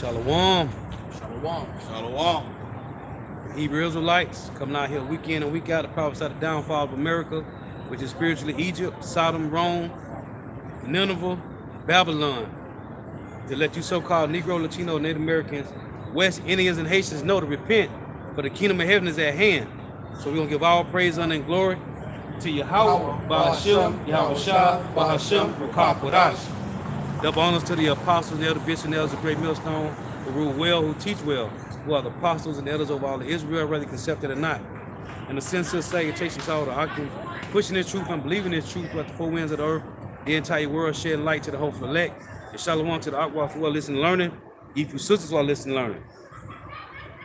Shalom. Shalom. Shalom. Hebrew Israelites coming out here week in and week out to prophesy the downfall of America, which is spiritually Egypt, Sodom, Rome, Nineveh, Babylon. To let you so-called Negro, Latino, Native Americans, West Indians, and Haitians know to repent, for the kingdom of heaven is at hand. So we're going to give all praise, honor, and glory to Yahweh, Ba'ashem, Yahweh Shah, Ba'ashem, Rakah Kodash. Double honors to the apostles, the elder bishops, and elders of Great Millstone, who rule well, who teach well, who are the apostles and elders of all of Israel, whether accepted or not. And the sincere salutation to all the octave, pushing this truth and believing this truth throughout the four winds of the earth, the entire world, shedding light to the hopeful elect. And shalom to the Aqua who are listening and learning, if you sisters who are listening and learning.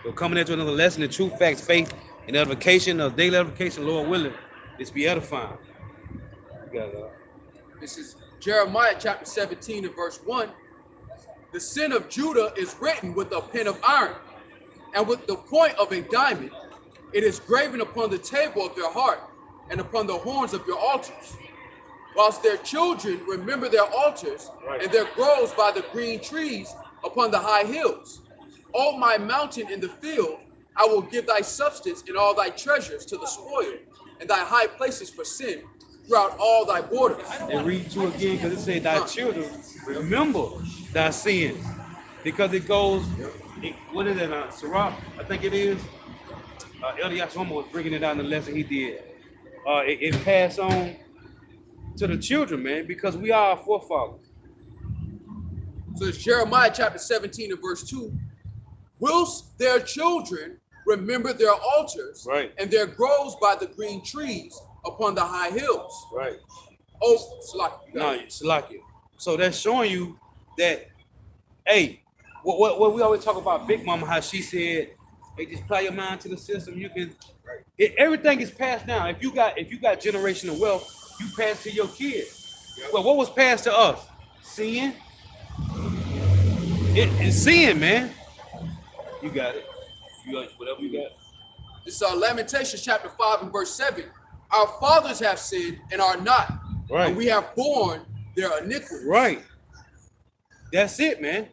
So coming into another lesson in truth, facts, faith, and edification, of daily edification, Lord willing, this be edifying. You got it. This is Jeremiah chapter 17 and verse 1. The sin of Judah is written with a pen of iron, and with the point of a diamond. It is graven upon the table of their heart, and upon the horns of your altars. Whilst their children remember their altars, and their groves by the green trees upon the high hills. O my mountain in the field, I will give thy substance and all thy treasures to the spoil, and thy high places for sin throughout all thy borders. And read two again, because it says thy children remember thy sins. Because it goes, what is it, Sirach? I think it is. Elder Yashoma was bringing it out in the lesson he did. It passed on to the children, man, because we are our forefathers. So it's Jeremiah chapter 17 and verse 2. Whilst their children remember their altars, Right. and their groves by the green trees upon the high hills. Right. Oh, Salaki. No, it's like it. So that's showing you that, hey, what we always talk about Big Mama, how she said, hey, just apply your mind to the system. You can, everything is passed down. If you got generational wealth, you pass to your kids. Well, what was passed to us? Sin. It's sin, man. You got it. You got whatever you got. This is Lamentations chapter 5 and verse 7. Our fathers have sinned and are not, Right. and we have borne their iniquity. Right. That's it, man.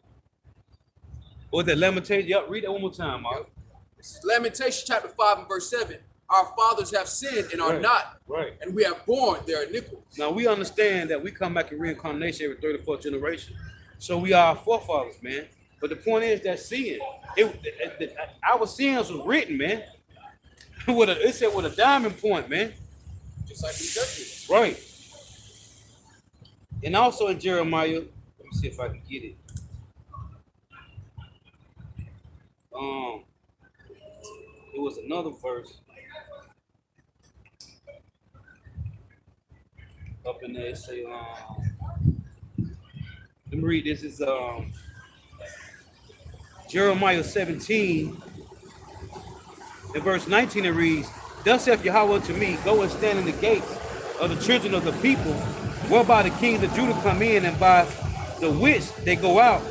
Or that Lamentation. Yep, read that one more time, Mark. This is Lamentations chapter 5 and verse 7. Our fathers have sinned and are Right. not, Right. and we have borne their iniquity. Now we understand that we come back in reincarnation every 34th generation. So we are our forefathers, man. But the point is that sin, our sins was written, man. It said with a diamond point, man. Just like we judged. Right. And also in Jeremiah, let me see if I can get it. It was another verse up in there. It say, let me read this. Is Jeremiah 17, in verse 19 it reads, Thus saith Yahweh unto me, Go and stand in the gates of the children of the people, whereby the kings of Judah come in, and by the which they go out,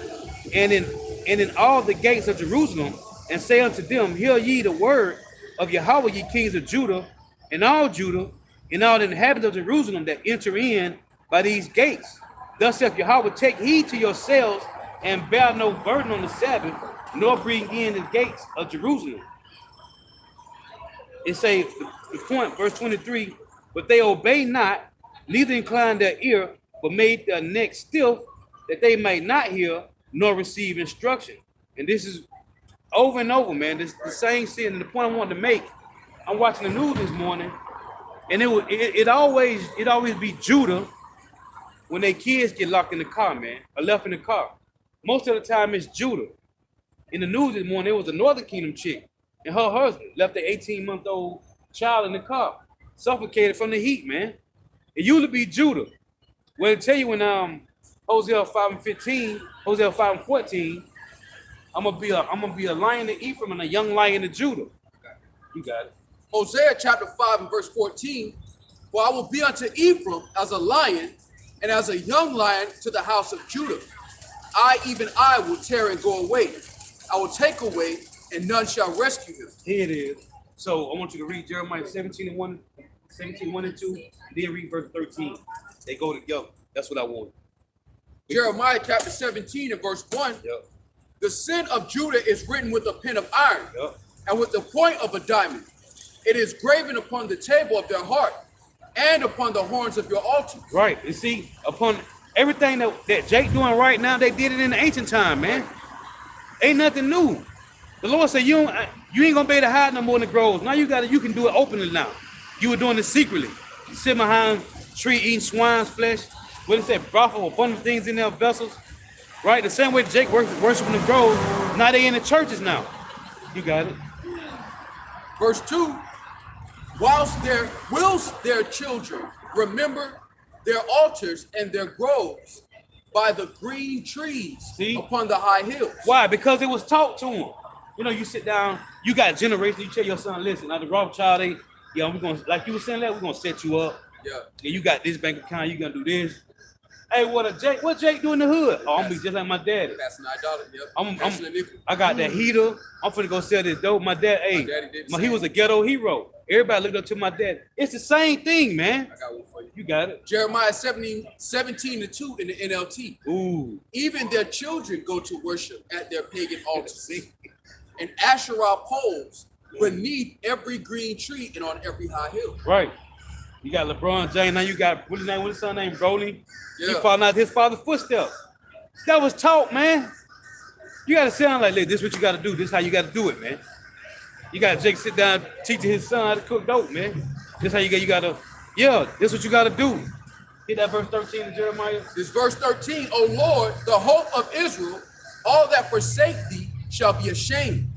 and in all the gates of Jerusalem, and say unto them, Hear ye the word of Yahweh, ye kings of Judah, and all the inhabitants of Jerusalem that enter in by these gates. Thus saith Yahweh, Take heed to yourselves, and bear no burden on the Sabbath, nor bring in the gates of Jerusalem. It say the point, verse 23, But they obey not, neither incline their ear, but made their neck stiff, that they might not hear, nor receive instruction. And this is over and over, man. This the same sin. And the point I wanted to make, I'm watching the news this morning, and it always be Judah when their kids get locked in the car, man, or left in the car. Most of the time it's Judah. In the news this morning, it was a Northern Kingdom chick and her husband left their 18-month-old child in the car, suffocated from the heat, man. It usually be Judah. Well, I tell you when Hosea 5 and 15, Hosea 5 and 14, I'm gonna be a lion of Ephraim and a young lion of Judah. You got it. Hosea chapter 5 and verse 14. For I will be unto Ephraim as a lion, and as a young lion to the house of Judah. Even I will tear and go away. I will take away, and none shall rescue him. Here it is. So I want you to read Jeremiah 17 and 1, 17, 1 and 2, and then read verse 13. They go together. That's what I want. Jeremiah chapter 17 and verse 1. Yep. The sin of Judah is written with a pen of iron, Yep. and with the point of a diamond. It is graven upon the table of their heart, and upon the horns of your altars. Right. You see, upon everything that Jake doing right now, they did it in the ancient time, man. Ain't nothing new. The Lord said you ain't gonna be able to hide no more in the groves. Now you can do it openly now. You were doing it secretly. You sit behind a tree eating swine's flesh. What it said, brothel, abundant things in their vessels. Right? The same way Jake worshiping the groves, now they in the churches now. You got it. Verse 2, whilst their children remember their altars and their groves by the green trees See? upon the high hills. Why? Because it was taught to them. You know, you sit down, you got generation, you tell your son, listen, now the Rothschild ain't, yeah, we're gonna, like you were saying that, we're gonna set you up. Yeah. And you got this bank account, you gonna do this. Hey, what Jake do in the hood? Oh, I'm gonna be just like my daddy. That's an idolatry. Yep. I got that heater. I'm finna go sell this dope. My dad, My daddy did the he same. was a ghetto hero. Everybody looked up to my dad. It's the same thing, man. I got one for you. You got it. Jeremiah 17:2 in the NLT. Ooh. Even their children go to worship at their pagan altars, and Asherah poles beneath every green tree and on every high hill. Right. You got LeBron James. Now you got what's his son name? Broly. He Yeah. following out his father's footsteps. That was taught, man. You gotta sound like, this is what you gotta do. This is how you gotta do it, man. You gotta Jake sit down, teaching his son how to cook dope, man. This is how you gotta, yeah, this is what you gotta do. Hit that verse 13 of Jeremiah. This verse 13, O Lord, the hope of Israel, all that forsake thee shall be ashamed,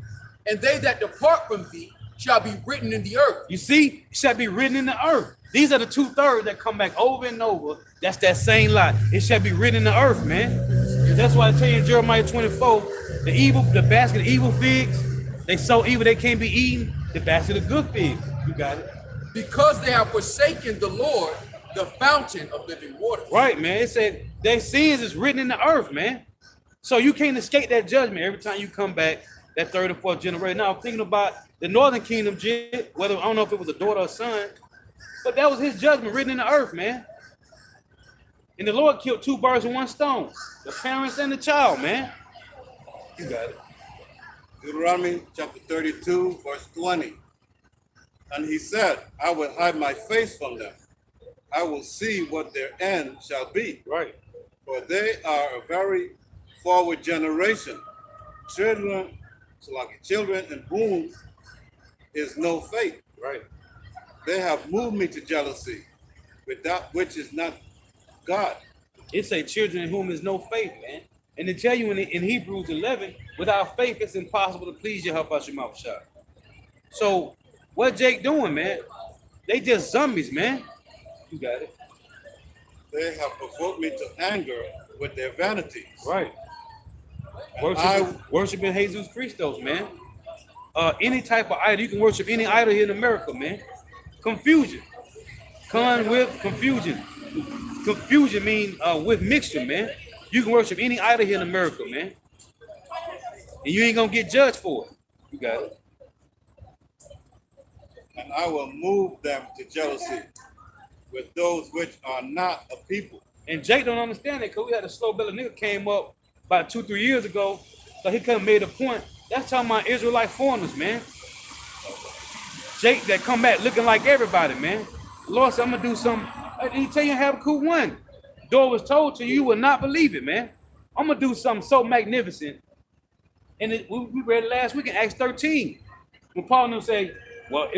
and they that depart from thee shall be written in the earth. You see, it shall be written in the earth. These are the 2/3 that come back over and over. That's that same lie. It shall be written in the earth, man. That's why I tell you in Jeremiah 24, the basket of evil figs, they so evil they can't be eaten. The basket of good figs, you got it. Because they have forsaken the Lord, the fountain of living water. Right, man. It said their sins is written in the earth, man. So you can't escape that judgment every time you come back, that third or fourth generation. Now I'm thinking about the northern kingdom, whether I don't know if it was a daughter or son, but that was his judgment written in the earth, man. And the Lord killed 2 birds with 1 stone, the parents and the child, man. You got it. Deuteronomy chapter 32, verse 20. And he said, I will hide my face from them. I will see what their end shall be. Right. For they are a very forward generation. Children in whom is no faith. Right. They have moved me to jealousy with that which is not God. It say children in whom is no faith, man. And to tell you in Hebrews 11, without faith, it's impossible to please you. Help out your mouth shut. So what Jake doing, man? They just zombies, man. You got it. They have provoked me to anger with their vanities. Right. Worshiping Jesus Christos, man. Any type of idol, you can worship any idol here in America, man. Confusion. With confusion. Confusion mean with mixture, man. You can worship any idol here in America, man. And you ain't gonna get judged for it. You got it. And I will move them to jealousy with those which are not a people. And Jake don't understand it because we had a slow belly nigga came up about 2-3 years ago. So he could have made a point. That's talking about Israelite foreigners, man. Jake that come back looking like everybody, man. Lord said, I'm gonna do something. He tell you Habakkuk 1. Door was told to you, you will not believe it, man. I'm gonna do something so magnificent. And we read it last week in Acts 13. When Paul and them say, well,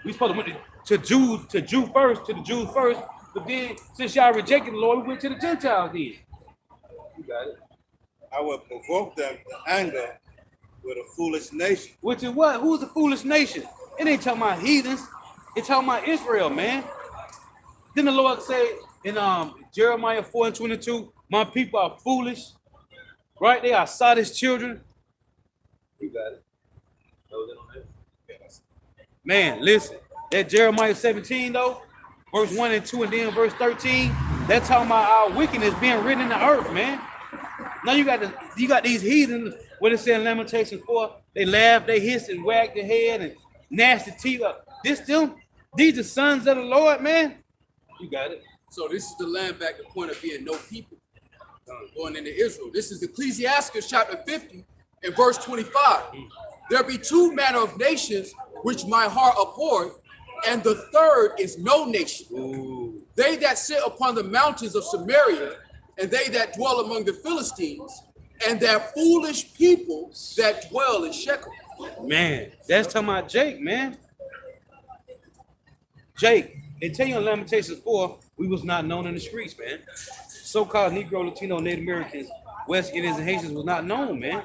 we supposed to went to Jew first, to the Jews first, but then since y'all rejected the Lord, we went to the Gentiles then. You got it. I will provoke them to anger with a foolish nation. Which is what? Who's a foolish nation? It ain't talking about heathens. It's talking about Israel, man. Then the Lord said in Jeremiah 4:22, my people are foolish, right? They are Sodom's children. You got it. Man, listen, that Jeremiah 17 though, verse 1 and 2, and then verse 13, that's talking about our wickedness being written in the earth, man. Now you got these heathens, what it said in Lamentations 4, they laugh, they hiss and wag their head and nasty teeth up. These are sons of the Lord, man. You got it. So this is the land back, the point of being no people. Going into Israel. This is Ecclesiastes chapter 50, In verse 25, there be two manner of nations which my heart abhorreth, and the third is no nation. Ooh. They that sit upon the mountains of Samaria, and they that dwell among the Philistines, and that foolish people that dwell in Shechem. Man, that's talking about Jake, man. Jake, they tell you in Lamentations 4, we was not known in the streets, man. So-called Negro, Latino, Native Americans, West Indians, and Haitians was not known, man.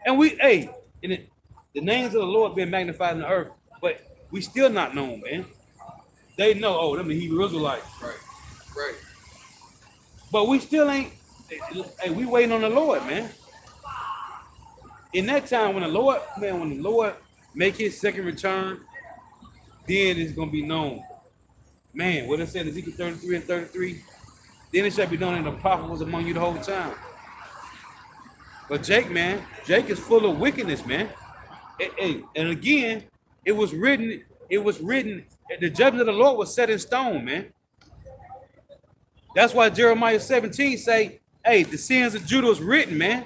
And the names of the Lord being magnified in the earth, but we still not known, man. They know, oh, them the Hebrew Israelites. Right. But we still ain't, hey, we waiting on the Lord, man. In that time, when the Lord make his second return, then it's going to be known. Man, what it said in Ezekiel 33 and 33, then it shall be known that the prophet was among you the whole time. But Jake, man, Jake is full of wickedness, man. And again, it was written, the judgment of the Lord was set in stone, man. That's why Jeremiah 17 say, hey, the sins of Judah was written, man.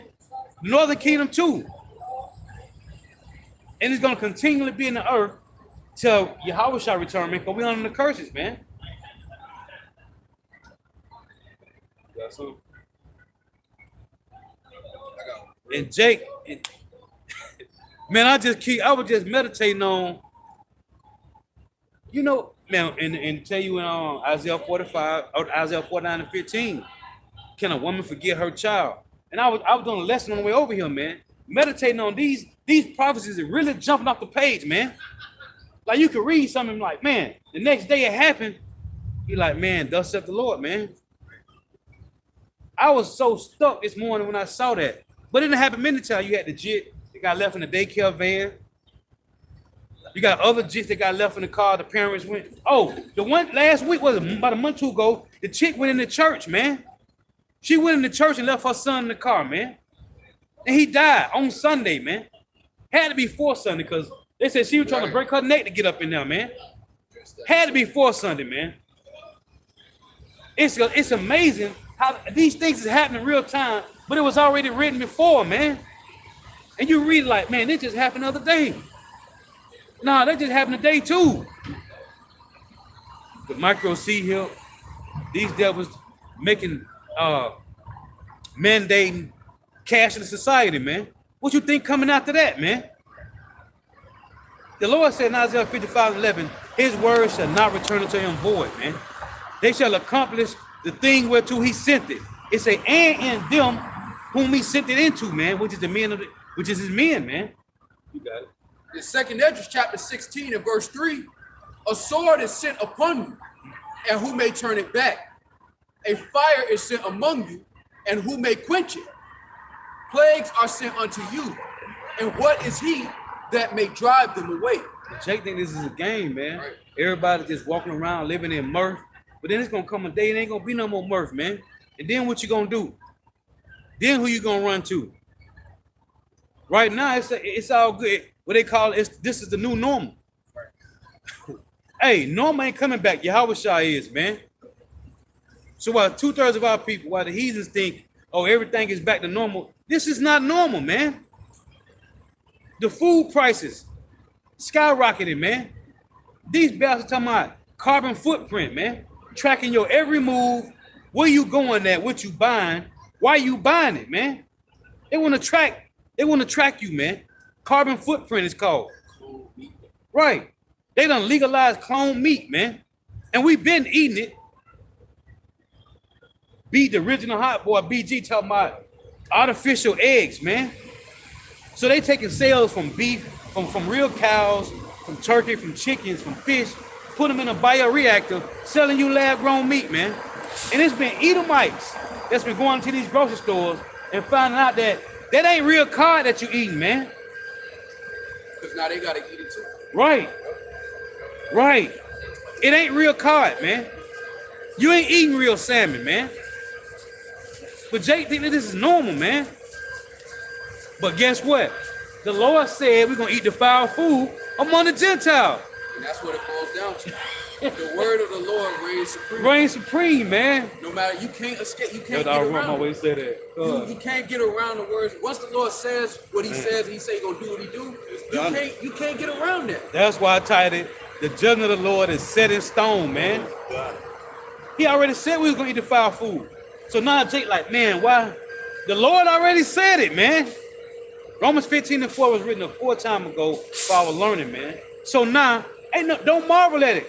The northern kingdom too. And it's going to continually be in the earth till Yahweh shall return, man, because we're under the curses, man. Got some? And Jake, man, I was just meditating on, you know, man, and tell you in Isaiah 45, or Isaiah 49 and 15, can a woman forget her child? And I was doing a lesson on the way over here, man, meditating on these prophecies that really jumping off the page, man. Like you could read something like, man, the next day it happened. You're like, man, thus saith the Lord, man. I was so stuck this morning when I saw that. But it didn't happen many times. You had the jit that got left in the daycare van. You got other jits that got left in the car. The parents went. Oh, the one last week was about a month or two ago. The chick went in the church, man. She went in the church and left her son in the car, man. And he died on Sunday, man. Had to be for Sunday because they said she was trying to break her neck to get up in there, man. Had to be for Sunday, man. It's amazing how these things is happening in real time, but it was already written before, man. And you read like, man, this just happened the other day. Nah, that just happened today too. The micro C here, these devils making mandating cashless society, man. What you think coming after that, man? The Lord said in Isaiah 55:11, his words shall not return unto him void, man. They shall accomplish the thing whereto he sent it. It say, and in them whom he sent it into, man, which is his men, man. You got it. In 2nd Esdras chapter 16 and verse 3, a sword is sent upon you, and who may turn it back? A fire is sent among you, and who may quench it? Plagues are sent unto you, and what is he that may drive them away? Jake think this is a game, man. Right. Everybody just walking around living in mirth, but then it's gonna come a day and ain't gonna be no more mirth, man. And then what you gonna do? Then who you gonna run to? Right now, it's all good. What they call it, this is the new normal. Right. Hey, normal ain't coming back. Yahweh Shah is, man. So while 2/3 of our people, while the heathens think, oh, everything is back to normal, this is not normal, man. The food prices skyrocketed, man. These bastards talking about carbon footprint, man. Tracking your every move, where you going at, what you buying, why you buying it, man. They want to track you, man. Carbon footprint is called. Right. They done legalized clone meat, man. And we've been eating it. The original hot boy BG talking about artificial eggs, man. So they taking sales from beef, from real cows, from turkey, from chickens, from fish, put them in a bioreactor, selling you lab-grown meat, man. And it's been Edomites that's been going to these grocery stores and finding out that ain't real cod that you eating, man. Because now they got to eat it too. Right. It ain't real cod, man. You ain't eating real salmon, man. But Jake think that this is normal, man. But guess what? The Lord said we're going to eat the foul food among the Gentiles. And that's what it boils down to. The word of the Lord reigns supreme. Reigns supreme, man. No No matter, you can't escape. You can't That's get I wrote my around way it. say that. You can't get around the words. Once the Lord says what He says, He say He gonna do what He do. done. You can't get around that. That's why I titled it, "The Judgment of the Lord is Set in Stone," man. Done. He already said we was gonna eat the foul food. So now Jake like, man, why? The Lord already said it, man. Romans 15:4 was written a 4 time ago for our learning, man. So now, don't marvel at it.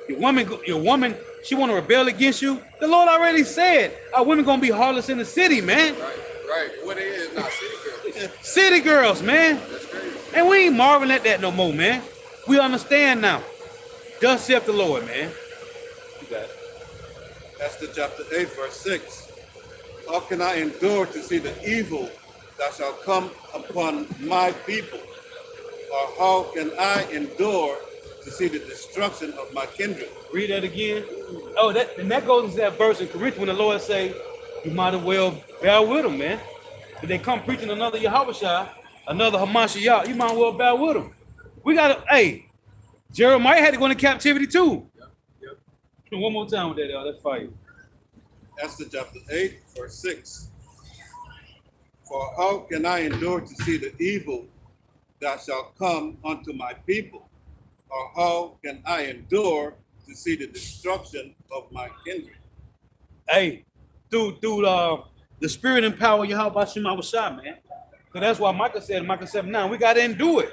Your woman, she want to rebel against you. The Lord already said our women gonna be harlots in the city, man. Right. What it is not city girls. City girls, man. That's crazy. And we ain't marveling at that no more, man. We understand now. Thus saith the Lord, man. You got it. Esther chapter 8, verse 6. How can I endure to see the evil that shall come upon my people? Or how can I endure to see the destruction of my kindred? Read that again. Oh, that goes into that verse in Corinthians when the Lord say, you might as well bear with them, man. If they come preaching another Yahushua, another Hamashiach, you might as well bear with them. We gotta, hey, Jeremiah had to go into captivity too. Yep. One more time with that, that's fire. Esther chapter 8, verse 6. For how can I endure to see the evil that shall come unto my people? Or how can I endure to see the destruction of my kindred? Hey, through the spirit and power of Yahweh Shem Awashai, man. So that's why Micah said in Micah 7:9, we gotta endure it.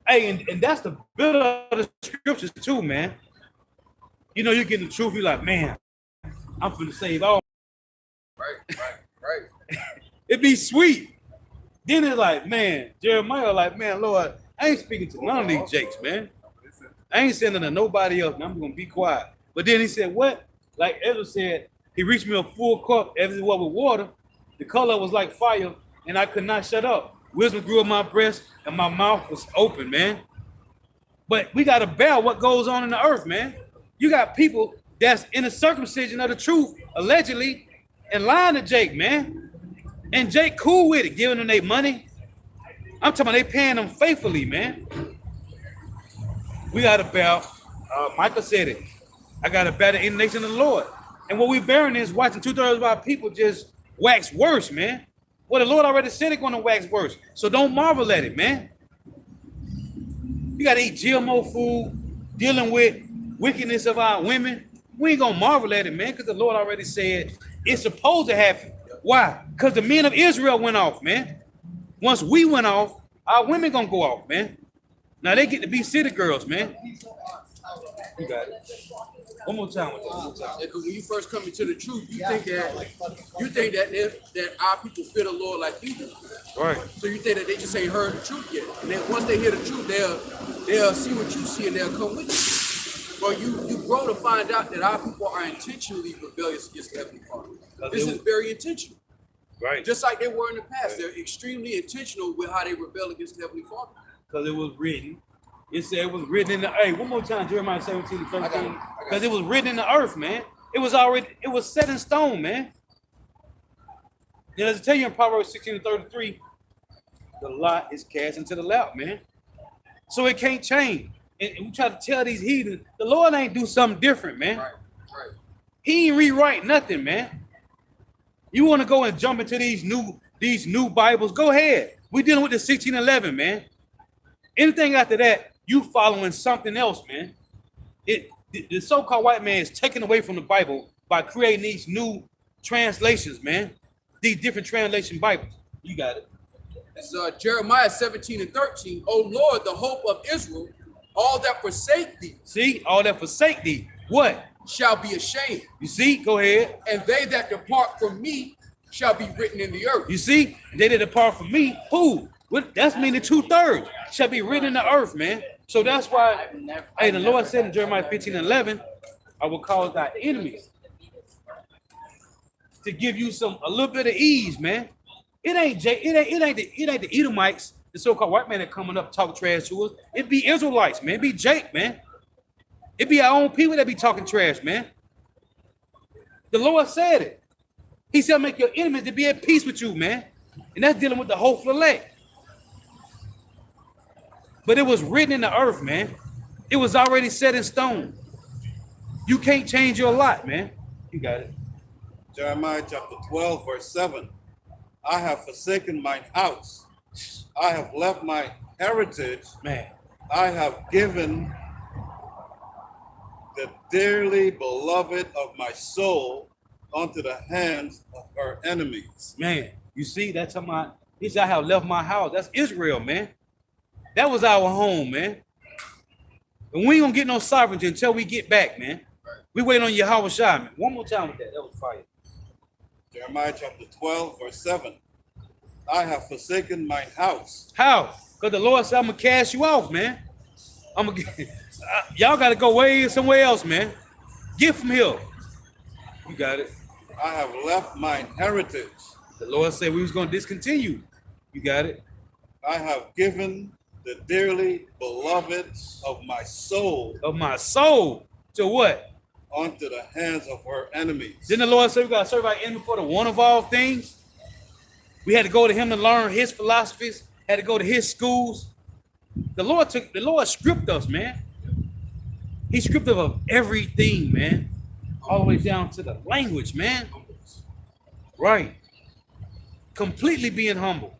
Hey, and that's the build of the scriptures too, man. You know, you get the truth, you're like, man, I'm finna save all. Right. It be sweet. Then it's like, man, Jeremiah like, man, Lord, I ain't speaking to none of these jakes, man. I ain't saying to nobody else, man. I'm gonna be quiet. But then he said, what? Like Ezra said, he reached me a full cup, as it was with water. The color was like fire, and I could not shut up. Wisdom grew in my breast, and my mouth was open, man. But we gotta bear what goes on in the earth, man. You got people that's in the circumcision of the truth, allegedly, and lying to Jake, man. And Jake cool with it, giving them their money. I'm talking about they paying them faithfully, man. We got to bear. Michael said it. I got to bear the indignation of the Lord. And what we bearing is watching 2/3 of our people just wax worse, man. Well, the Lord already said it's going to wax worse. So don't marvel at it, man. You got to eat GMO food, dealing with wickedness of our women. We ain't going to marvel at it, man, because the Lord already said it's supposed to happen. Why? Because the men of Israel went off, man. Once we went off, our women gonna go off, man. Now they get to be city girls, man. You got it. One more time with that. One more time. Because when you first come into the truth, you think that our people fear the Lord like you do. Right. So you think that they just ain't heard the truth yet. And then once they hear the truth, they'll see what you see and they'll come with you. But you grow to find out that our people are intentionally rebellious against the Heavenly Father. This is very intentional. Right. Just like they were in the past. They're extremely intentional with how they rebel against the Heavenly Father. Because it was written. It said it was written in the, hey, one more time, Jeremiah 17:13. Because it was written in the earth, man. It was set in stone, man. And as I tell you in Proverbs 16:33, the lot is cast into the lap, man. So it can't change. And we try to tell these heathens, the Lord ain't do something different, man. Right. He ain't rewrite nothing, man. You want to go and jump into these new Bibles? Go ahead. We dealing with the 1611, man. Anything after that, you following something else, man. The so-called white man is taken away from the Bible by creating these new translations, man. These different translation Bibles. You got it. It's Jeremiah 17:13. O Lord, the hope of Israel, all that forsake thee. See, all that forsake thee. What? Shall be ashamed. You see? Go ahead. And they that depart from me shall be written in the earth. You see? They that depart from me. Who? What? That's meaning 2/3 shall be written in the earth, man. So that's why, hey, the Lord said in Jeremiah 15:11, I will cause thy enemies to give you a little bit of ease, man. It ain't the Edomites, the so-called white man that coming up talk trash to us. It be Israelites, man. It be Jake, man. It be our own people that be talking trash, man. The Lord said it. He said, make your enemies to be at peace with you, man. And that's dealing with the hopeful elect. But it was written in the earth, man. It was already set in stone. You can't change your lot, man. You got it. Jeremiah chapter 12, verse 7. I have forsaken mine house. I have left my heritage. Man. I have given the dearly beloved of my soul unto the hands of her enemies. Man, you see, that's talking about, he said, I have left my house. That's Israel, man. That was our home, man. And we ain't gonna get no sovereignty until we get back, man. We wait on Yahweh Shai, man. One more time with that. That was fire. Jeremiah chapter 12, verse 7. I have forsaken mine house. How? Because the Lord said, I'm gonna cast you off, man. I'm gonna y'all gotta go way somewhere else, man. Get from here. You got it. I have left mine heritage. The Lord said we was gonna discontinue. You got it. I have given the dearly beloved of my soul Of my soul to what? unto the hands of her enemies. Didn't the Lord say we gotta serve our enemy for the one of all things? We had to go to him to learn his philosophies, had to go to his schools. The Lord stripped us, man. He stripped us of everything, man. All the way down to the language, man. Right. Completely being humble.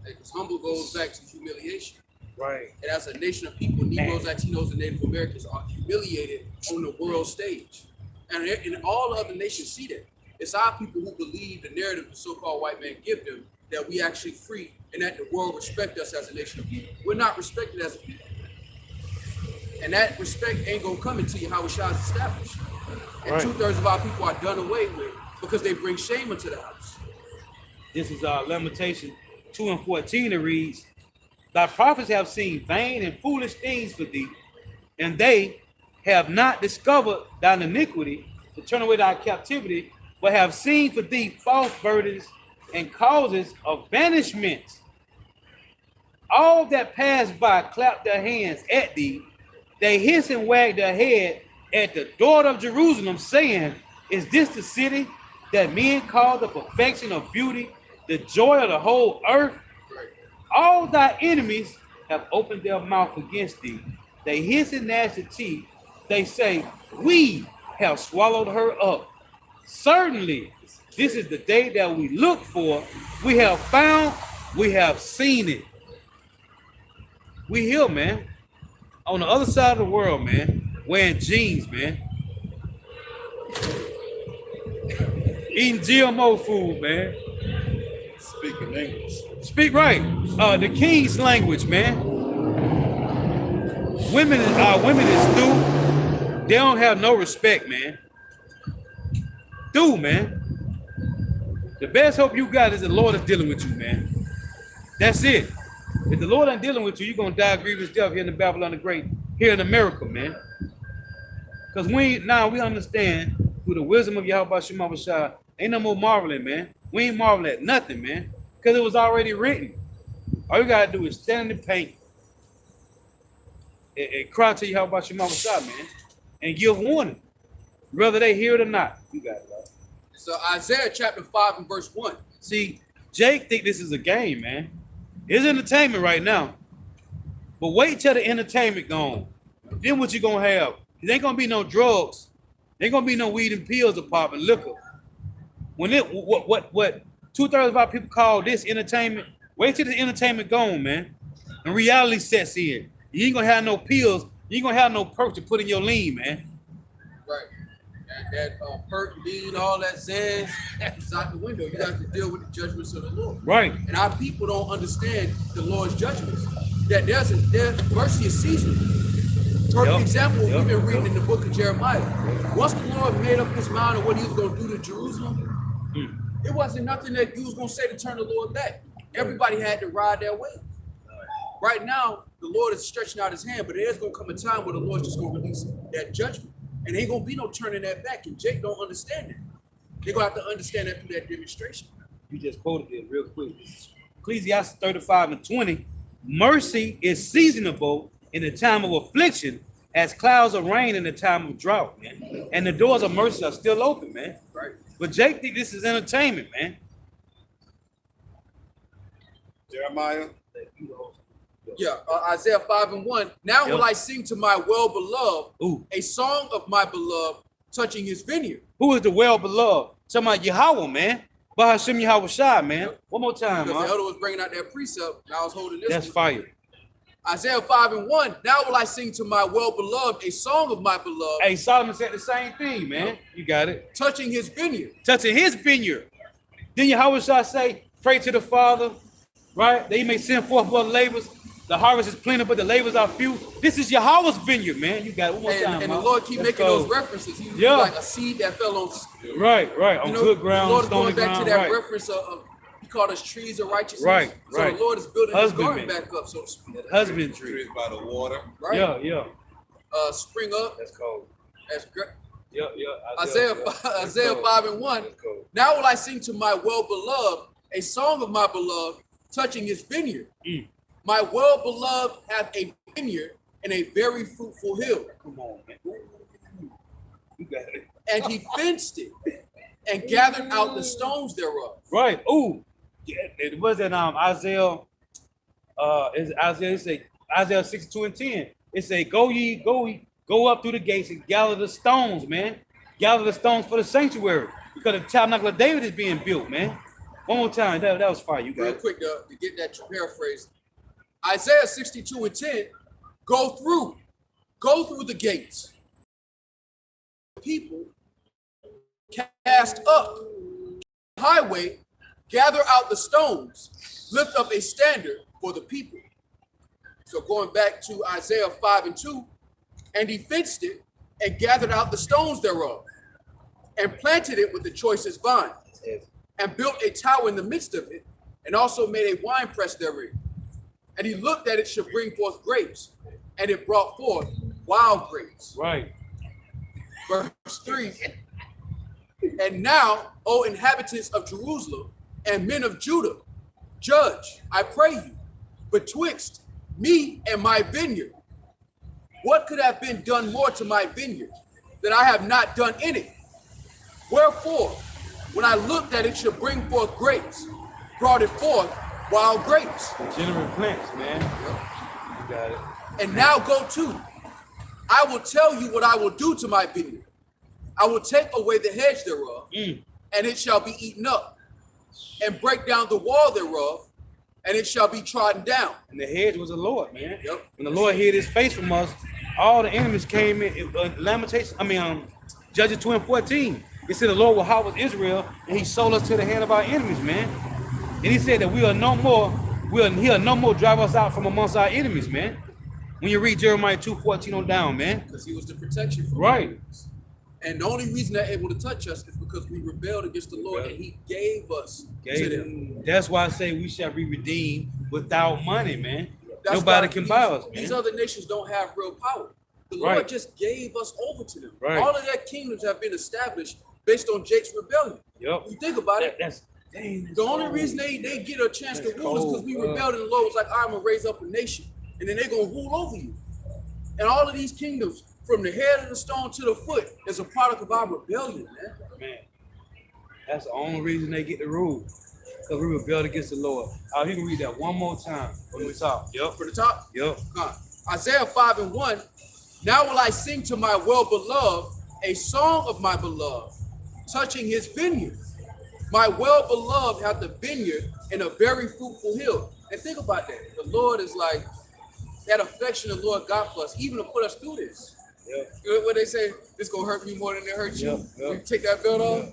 Because humble goes back to humiliation. Right. And as a nation of people, Negroes, Latinos, and Native Americans are humiliated on the world stage. And all other nations see that. It's our people who believe the narrative the so-called white man give them that we actually free and that the world respect us as a nation of people. We're not respected as a people. And that respect ain't gonna come until Yahweh Shai is established. And Right. 2/3 of our people are done away with because they bring shame into the house. This is Lamentation 2:14. It reads, Thy prophets have seen vain and foolish things for thee, and they have not discovered thine iniquity to turn away thy captivity, but have seen for thee false burdens and causes of banishment. All that pass by clap their hands at thee. They hiss and wag their head at the door of Jerusalem, saying, Is this the city that men call the perfection of beauty, the joy of the whole earth? All thy enemies have opened their mouth against thee. They hiss and gnash their teeth. They say, We have swallowed her up. Certainly, this is the day that we look for. We have found, we have seen it. We here, man. On the other side of the world, man. Wearing jeans, man. Eating GMO food, man. Speaking English. Speak right. The King's language, man. Women is through. They don't have no respect, man. Through, man. The best hope you got is the Lord is dealing with you, man. That's it. If the Lord ain't dealing with you, you're gonna die a grievous death here in the Babylon the Great, here in America, man. Because we understand through the wisdom of Yahweh Shema Shai, ain't no more marveling, man. We ain't marveling at nothing, man. Because it was already written. All you gotta do is stand in the paint and cry to Yahweh Shema Shai, man, and give warning. Whether they hear it or not. You got it, Lord. So Isaiah chapter 5 and verse 1. See, Jake think this is a game, man. It's entertainment right now. But wait till the entertainment gone. Then what you gonna have? There ain't gonna be no drugs. There ain't gonna be no weed and pills or popping liquor. When it what 2/3 of our people call this entertainment, wait till the entertainment gone, man. And reality sets in. You ain't gonna have no pills, you ain't gonna have no perks to put in your lean, man. Right. And that perk, lean, all that says is out the window. You have to deal with the judgments of the Lord. Right. And our people don't understand the Lord's judgments. That there's mercy is seasonal. Perfect example, we've been reading in the book of Jeremiah. Once the Lord made up his mind on what he was going to do to Jerusalem, it wasn't nothing that you was going to say to turn the Lord back. Everybody had to ride their way. Right now, the Lord is stretching out his hand, but there's going to come a time where the Lord's just going to release that judgment. And ain't going to be no turning that back. And Jake don't understand that. They're going to have to understand that through that demonstration. You just quoted it real quick. Ecclesiastes 35 and 20. Mercy is seasonable in the time of affliction, as clouds of rain in the time of drought, man. And the doors of mercy are still open, man. Right. But Jake think this is entertainment, man. Jeremiah. Yeah, Isaiah 5 and 1. Now will I sing to my well-beloved Ooh. a song of my beloved touching his vineyard. Who is the well-beloved? Talking about Yahweh, man. Bahashim Yahweh Shai, man. One more time, Because the man. elder was bringing out that precept, and I was holding this That's one. fire. Isaiah 5:1. Now will I sing to my well-beloved a song of my beloved, Hey, Solomon said the same thing, man. You got it. touching his vineyard. Touching his vineyard. Then Yahweh Shai say, pray to the Father, right? That he may send forth blood labors. The harvest is plenty, but the labors are few. This is Yahweh's vineyard, man. You got it. One more time, And the man. Lord keep Let's making go. those references. He was Yeah. like a seed that fell on, Right. On you know, good ground, the Lord is stony going back ground. to that Right. reference of he called us trees of righteousness. Right. So the Lord is building his garden Husbandman. back up, so to speak. Husbandry. Trees by the water. Right? Yeah. Spring up That's cold. as great. Yeah. Isaiah 5:1. That's cold. Now will I sing to my well-beloved a song of my beloved, touching his vineyard. My well-beloved hath a vineyard and a very fruitful hill, Come on, man. You got it. and he fenced it and gathered out the stones thereof. Right. Ooh. Yeah, it was in Isaiah. It's Isaiah. It say Isaiah 62:10. It say, go up through the gates and gather the stones, man. Gather the stones for the sanctuary because the tabernacle of David is being built, man. One more time. That was fire. You got Real it. quick to get that paraphrase. Isaiah 62:10. Go through the gates. People cast up the highway, gather out the stones, lift up a standard for the people. So going back to Isaiah 5:2, and he fenced it and gathered out the stones thereof, and planted it with the choicest vine, and built a tower in the midst of it, and also made a winepress therein. And he looked that it should bring forth grapes, and it brought forth wild grapes. Right. Verse 3. And now, O inhabitants of Jerusalem and men of Judah, judge, I pray you, betwixt me and my vineyard. What could have been done more to my vineyard that I have not done in it? Wherefore, when I looked that it should bring forth grapes, brought it forth wild grapes. General plants, man. You got it. And now go to, I will tell you what I will do to my vineyard. I will take away the hedge thereof, and it shall be eaten up, and break down the wall thereof, and it shall be trodden down. And the hedge was the Lord, man. Yep. When the Lord hid his face from us, all the enemies came in. Judges 2:14. It said the Lord will harvest Israel, and he sold us to the hand of our enemies, man. And he said that he'll no more drive us out from amongst our enemies, man. When you read Jeremiah 2:14 on down, man. Because he was the protection for Right. us. And the only reason they're able to touch us is because we rebelled against the Lord, and he gave us to them. That's why I say we shall be redeemed without money, man. That's Nobody why can buy us, man. These other nations don't have real power. The Right. Lord just gave us over to them. Right. All of their kingdoms have been established based on Jake's rebellion. Yep. You think about it. That's The only reason they get a chance to That's rule is because cold, we bro. rebelled, and the Lord was like, I'm going to raise up a nation, and then they're going to rule over you. And all of these kingdoms, from the head of the stone to the foot, is a product of our rebellion, man. That's the only reason they get the rule. Because we rebelled against the Lord. You can read that one more time from the top. Yep. For the top, Yep. Isaiah 5:1. Now will I sing to my well-beloved a song of my beloved, touching his vineyard. My well-beloved hath the vineyard in a very fruitful hill. And think about that. The Lord is like, that affection the Lord got for us, even to put us through this. Yep. You know what they say, this gonna hurt me more than it hurt you. Yep, yep. You take that belt off.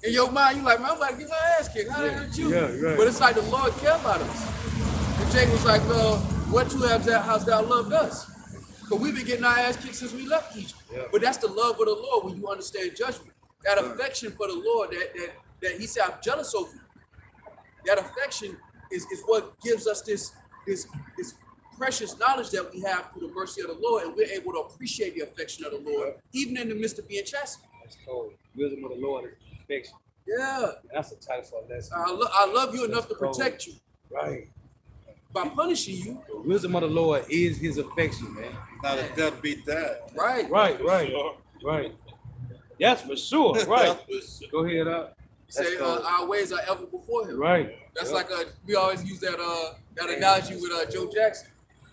In your mind, you like, man, I'm about to get my ass kicked. How did it hurt you? Yeah, right. But it's like the Lord care about us. And Jake was like, well, what too hast thou loved us? Because we've been getting our ass kicked since we left Egypt. Yeah. But that's the love of the Lord when you understand judgment. That affection for the Lord that he said, I'm jealous over you. That affection is what gives us this precious knowledge that we have through the mercy of the Lord, and we're able to appreciate the affection of the Lord, even in the midst of being chastened. That's cold. Wisdom of the Lord is perfection. Yeah. That's the title for a lesson. I love you enough to cold. protect you. Right. By punishing you. The wisdom of the Lord is his affection, man. Not a deadbeat dad. Right. Right. That's for sure. Right. Go ahead up. Say our ways are ever before him. Right. That's Yep. like we always use that analogy with Joe Jackson.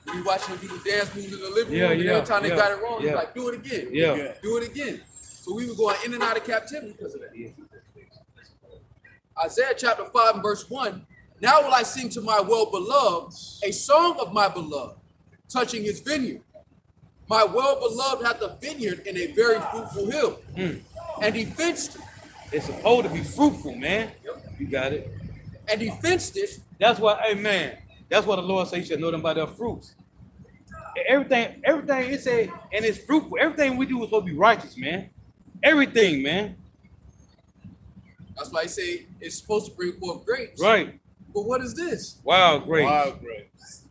When you watching him do the dance moves in the living room, and every time they got it wrong, he's like, do it again. Yeah. Do it again. So we were going in and out of captivity because of that. Isaiah chapter 5 and verse 1. Now will I sing to my well-beloved a song of my beloved, touching his vineyard. My well-beloved hath a vineyard in a very fruitful hill, and he fenced it. It's supposed to be fruitful, man. You got it. And he fenced it. That's why, amen. That's what the Lord says you should know them by their fruits. Everything it said, and it's fruitful. Everything we do is supposed to be righteous, man. Everything, man. That's why I say it's supposed to bring forth grapes. Right. But what is this? Wild grapes. Wild grapes.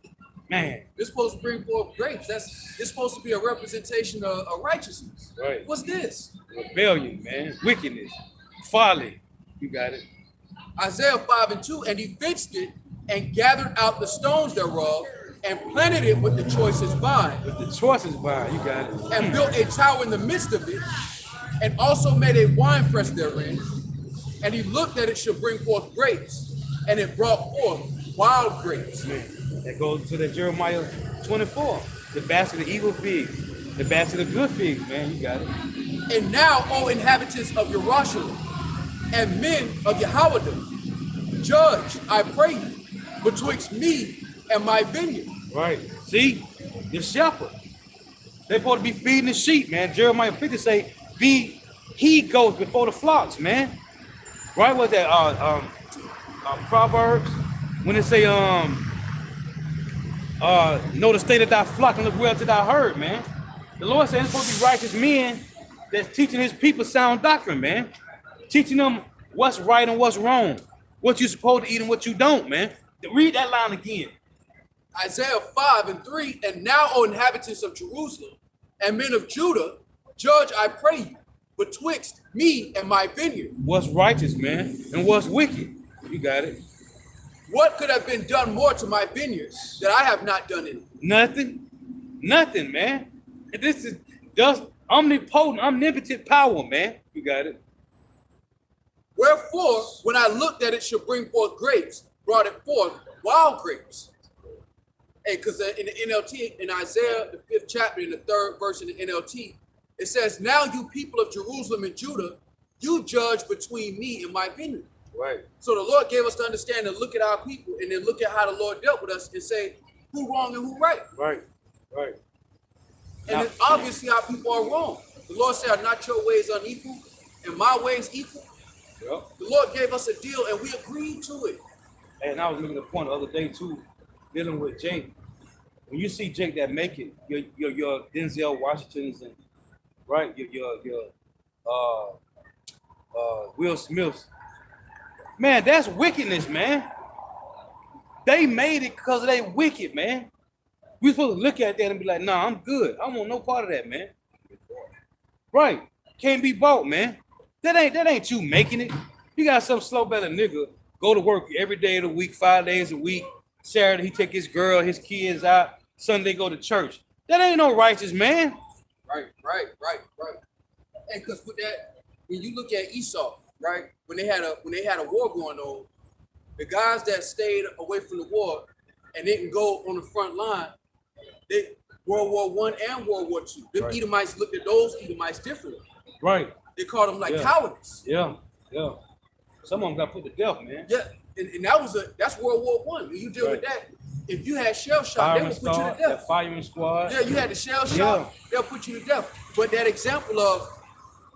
Man. It's supposed to bring forth grapes. It's supposed to be a representation of righteousness. Right. What's this? Rebellion, man. Wickedness. Folly. You got it. Isaiah 5 and 2, and he fenced it and gathered out the stones thereof and planted it with the choicest vine With the choices vine, you got it. and built a tower in the midst of it and also made a winepress therein. And he looked that it should bring forth grapes, and it brought forth wild grapes. Man. That goes to the Jeremiah 24. The basket of evil figs. The basket of good figs, man. You got it. And now, O inhabitants of Jerusalem and men of Jehoiakim, judge, I pray you, betwixt me and my vineyard. Right. See? The shepherd. They supposed to be feeding the sheep, man. Jeremiah 50 say, he goes before the flocks, man. Right? What's that? Proverbs. When they say, know the state of thy flock and look well to thy herd, man. The Lord said it's supposed to be righteous men that's teaching his people sound doctrine, man. Teaching them what's right and what's wrong. What you're supposed to eat and what you don't, man. Read that line again. Isaiah 5 and 3, and now, O inhabitants of Jerusalem and men of Judah, judge, I pray you, betwixt me and my vineyard. What's righteous, man, and what's wicked. You got it. What could have been done more to my vineyard that I have not done in it? Nothing, man. And this is just omnipotent, omnipotent power, man. You got it. Wherefore, when I looked that it should bring forth grapes, brought it forth wild grapes. Hey, because in the NLT, in Isaiah, the 5th chapter, in the 3rd verse in the NLT, it says, now you people of Jerusalem and Judah, you judge between me and my vineyard. Right. So the Lord gave us to understand and look at our people and then look at how the Lord dealt with us and say who wrong and who right. Right. And then obviously our people are wrong. The Lord said, are not your ways unequal and my ways equal? Yep. The Lord gave us a deal and we agreed to it. And I was making a point the other day too, dealing with Jake. When you see Jake that make it, your Denzel Washingtons and right, your Will Smiths, man, that's wickedness, man. They made it because they wicked, man. We supposed to look at that and be like, nah, I'm good. I don't want no part of that, man. Right. Can't be bought, man. That ain't you making it. You got some slow belly nigga go to work every day of the week, 5 days a week. Saturday he take his girl, his kids out. Sunday go to church. That ain't no righteous man. Right. And because with that, when you look at Esau, right, when they had a war going on, the guys that stayed away from the war and didn't go on the front line, they World War I and World War II. The Right. Edomites looked at those Edomites differently. Right. They called them like cowardice. Yeah. Some of them got put to death, man. Yeah, and that's World War I. When you deal with that, if you had shell shock, they Firing would put you squad, to death. that firing squad. Yeah, you had the shell shock, they'll put you to death. But that example of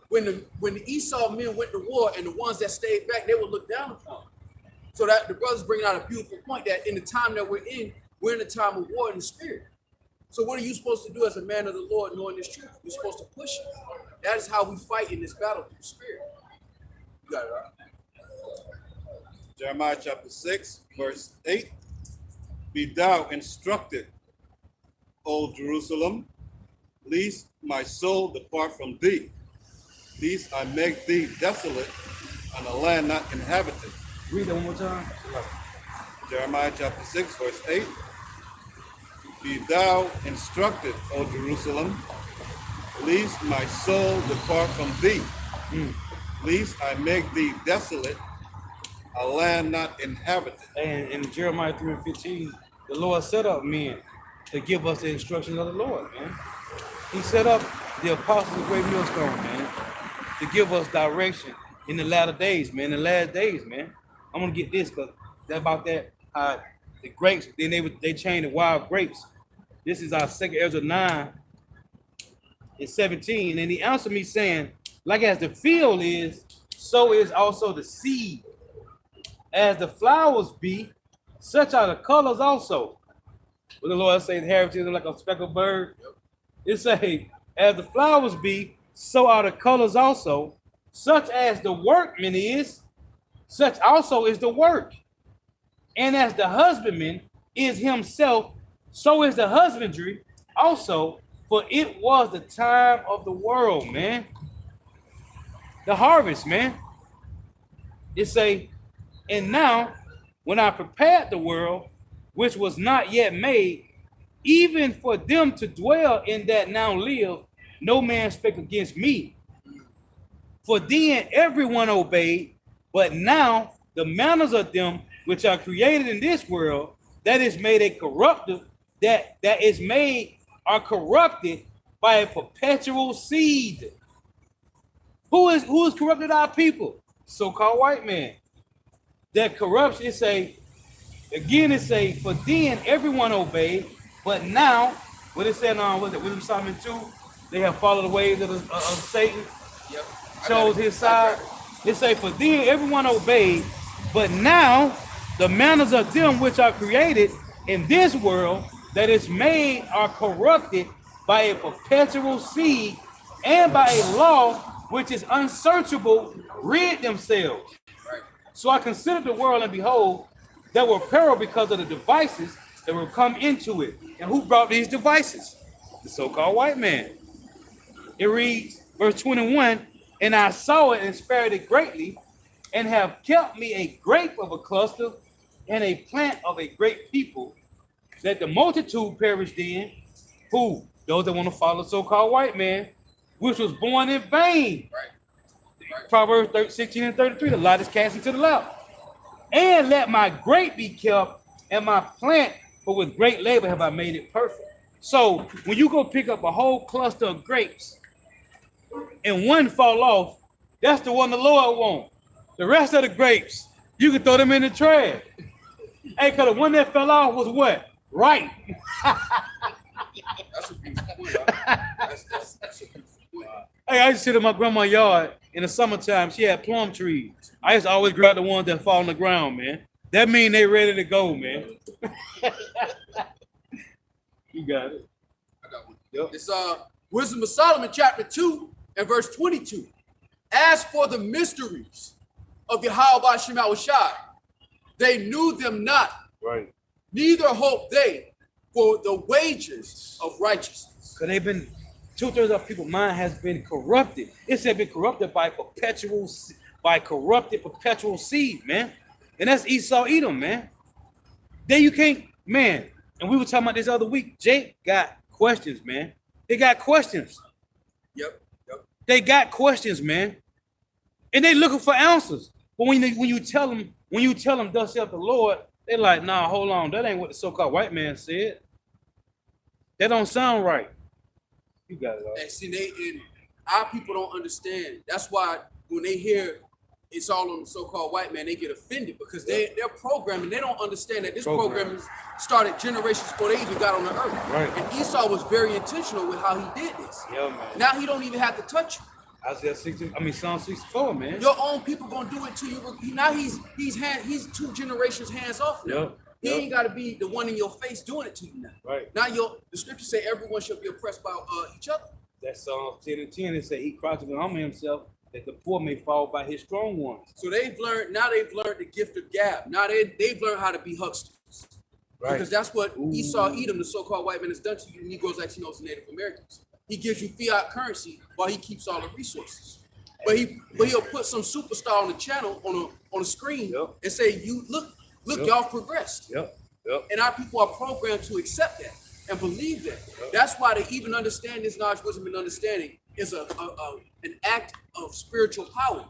when the Esau men went to war and the ones that stayed back, they were looked down upon. So that the brothers bringing out a beautiful point that in the time that we're in a time of war in the spirit. So what are you supposed to do as a man of the Lord knowing this truth? You're supposed to push it. That is how we fight in this battle through the spirit. You got it, right? Jeremiah chapter 6, verse 8. Be thou instructed, O Jerusalem, lest my soul depart from thee. Lest I make thee desolate on a land not inhabited. Read that one more time. Jeremiah chapter 6, verse 8. Be thou instructed, O Jerusalem, lest my soul depart from thee. Lest I make thee desolate, a land not inhabited. And in Jeremiah 3:15, the Lord set up men to give us the instructions of the Lord, man. He set up the apostles of Great Millstone, man. to give us direction in the latter days, man. In the last days, man. I'm gonna get this because that's about that. The grapes, then they changed the wild grapes. This is our second Ezra 9 and 17. And he answered me saying, like as the field is, so is also the seed. As the flowers be, such are the colors also. What the Lord say, the heritage is like a speckled bird. It say, as the flowers be, so are the colors also. Such as the workman is, such also is the work. And as the husbandman is himself, so is the husbandry also. For it was the time of the world, man. The harvest, man. It say, and now, when I prepared the world, which was not yet made, even for them to dwell in that now live, no man spake against me. For then everyone obeyed, but now the manners of them which are created in this world, that is made a corrupted, that is made are corrupted by a perpetual seed. Who is corrupted our people? So-called white man. That corruption, it say, again it say, for then everyone obeyed, but now, what it said on, was it Wisdom Solomon 2? They have followed the ways of Satan, Yep. chose his side. It say, for then everyone obeyed, but now the manners of them which are created in this world that is made are corrupted by a perpetual seed and by a law which is unsearchable, rid themselves. Right. So I considered the world, and behold, there were peril because of the devices that were come into it. And who brought these devices? The so-called white man. It reads, verse 21, and I saw it and spared it greatly, and have kept me a grape of a cluster and a plant of a great people, that the multitude perished in, who? Those that want to follow the so-called white man, which was born in vain. Right. Proverbs 16 and 33, the lot is cast into the lap. And let my grape be kept, and my plant, for with great labor have I made it perfect. So when you go pick up a whole cluster of grapes, and one fall off, that's the one the Lord wants. The rest of the grapes, you can throw them in the trash. Hey, because the one that fell off was what? Right. That's a beautiful point. That's a beautiful point. Hey, I used to sit in my grandma's yard in the summertime. She had plum trees. I used to always grab the ones that fall on the ground, man. That mean they ready to go, man. You got it. I got one. Yep. It's Wisdom of Solomon, chapter 2 and verse 22. As for the mysteries of Yahweh Shema Shai, they knew them not, Right. neither hope they for the wages of righteousness. Because they've been, 2/3 of people's mind has been corrupted. It said been corrupted by corrupted perpetual seed, man. And that's Esau Edom, man. Then you can't, man. And we were talking about this other week. Jake got questions, man. They got questions. Yep. They got questions, man. And they looking for answers. But when you tell them, thus saith the Lord, they like, nah, hold on. That ain't what the so-called white man said. That don't sound right. You got it all. And see, and our people don't understand. That's why when they hear it's all on the so-called white man, they get offended because they're programming. They don't understand that this program started generations before they even got on the earth. Right. And Esau was very intentional with how he did this. Yeah, man. Now he don't even have to touch you. Psalm 64, man. Your own people gonna do it to you. Now he's 2 generations hands off now. Yep. He ain't got to be the one in your face doing it to you now. Right. Now the scriptures say everyone should be oppressed by each other. That's Psalm 10 and 10. It say he crouches and humble himself that the poor may fall by his strong ones. So they've learned the gift of gab. Now they've learned how to be hucksters. Right. Because that's what Esau Edom, the so-called white man, has done to you Negroes, Latinos, and Native Americans. He gives you fiat currency while he keeps all the resources. But he'll put some superstar on the channel on a screen and say, "You look, y'all progressed." Yep. And our people are programmed to accept that and believe that. That's why to even understand this knowledge, wisdom, and understanding is an act of spiritual power,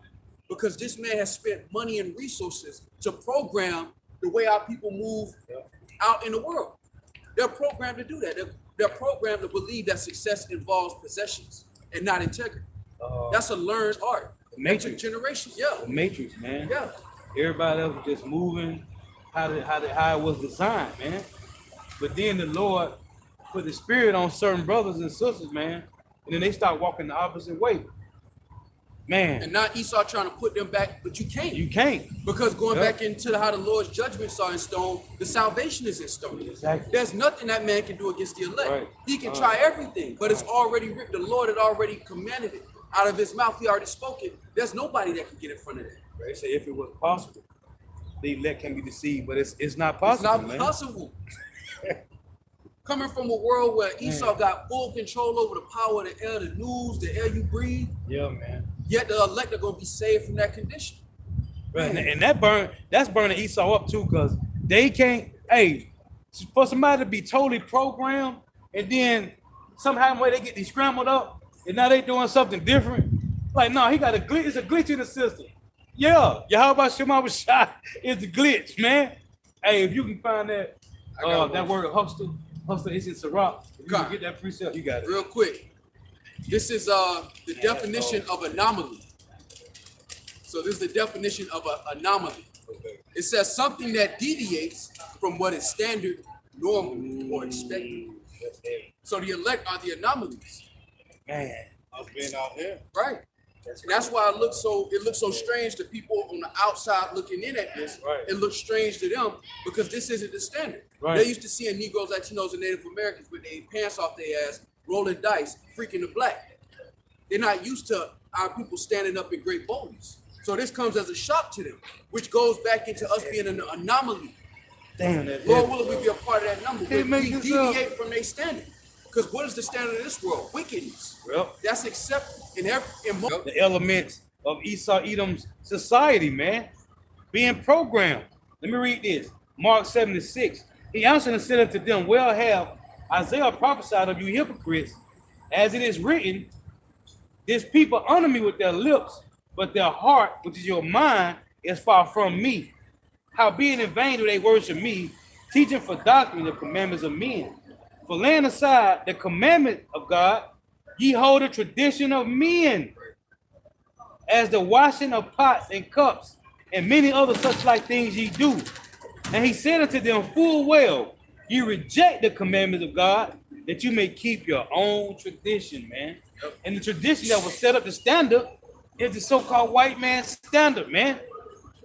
because this man has spent money and resources to program the way our people move out in the world. They're programmed to do that. They're programmed to believe that success involves possessions and not integrity. That's a learned art. Matrix. Generations, yeah. The Matrix, man. Yeah. Everybody else was just moving how it was designed, man. But then the Lord put the spirit on certain brothers and sisters, man, and then they start walking the opposite way. Man, And not Esau trying to put them back, but you can't. you can't. Because going Yeah. back into how the Lord's judgments are in stone, the salvation is in stone. Exactly. There's nothing that man can do against the elect. Right. He can try everything, but it's already written. The Lord had already commanded it. Out of his mouth, he already spoke it. There's nobody that can get in front of that. They say if it was possible, the elect can be deceived, but it's not It's possible, not man. possible. Coming from a world where Esau got full control over the power of the air, the news, the air you breathe, Yeah, man. yet the elect are going to be saved from that condition. Right. And that's burning Esau up too, because they can't, hey, for somebody to be totally programmed and then somehow way they get these scrambled up and now they doing something different. Like, no, he got a glitch, it's a glitch in the system. Yeah, Yahweh Shema was shot. It's a glitch, man. Hey, if you can find that that word hustle is in Sirach. If you can get that precept, you got it. Real quick. This is the definition of anomaly. So this is the definition of an anomaly. Okay. It says something that deviates from what is standard, normal, or expected. That's heavy. So the elect are the anomalies, Man, Us being out here. right? And that's why it looks so strange to people on the outside looking in at this. Right. It looks strange to them because this isn't the standard. Right. They're used to seeing Negroes, Latinos, and Native Americans with their pants off their ass, rolling dice, freaking the black. They're not used to our people standing up in great boldness. So this comes as a shock to them, which goes back into us being an anomaly. damn, that's Lord heavy. willing, we be a part of that number. Can't We make this up. deviate from their standard. Because what is the standard of this world? Wickedness. Well, That's accepted in most. the elements of Esau Edom's society, man, being programmed. Let me read this. Mark 7:6. He answered and said unto them, well have Isaiah prophesied of you hypocrites, as it is written, this people honor me with their lips, but their heart, which is your mind, is far from me. Howbeit in vain do they worship me, teaching for doctrine the commandments of men. For laying aside the commandment of God, ye hold the tradition of men, as the washing of pots and cups, and many other such like things ye do. And he said unto them full well, ye reject the commandments of God, that you may keep your own tradition, man. And the tradition that was set up the standard is the so-called white man's standard, man.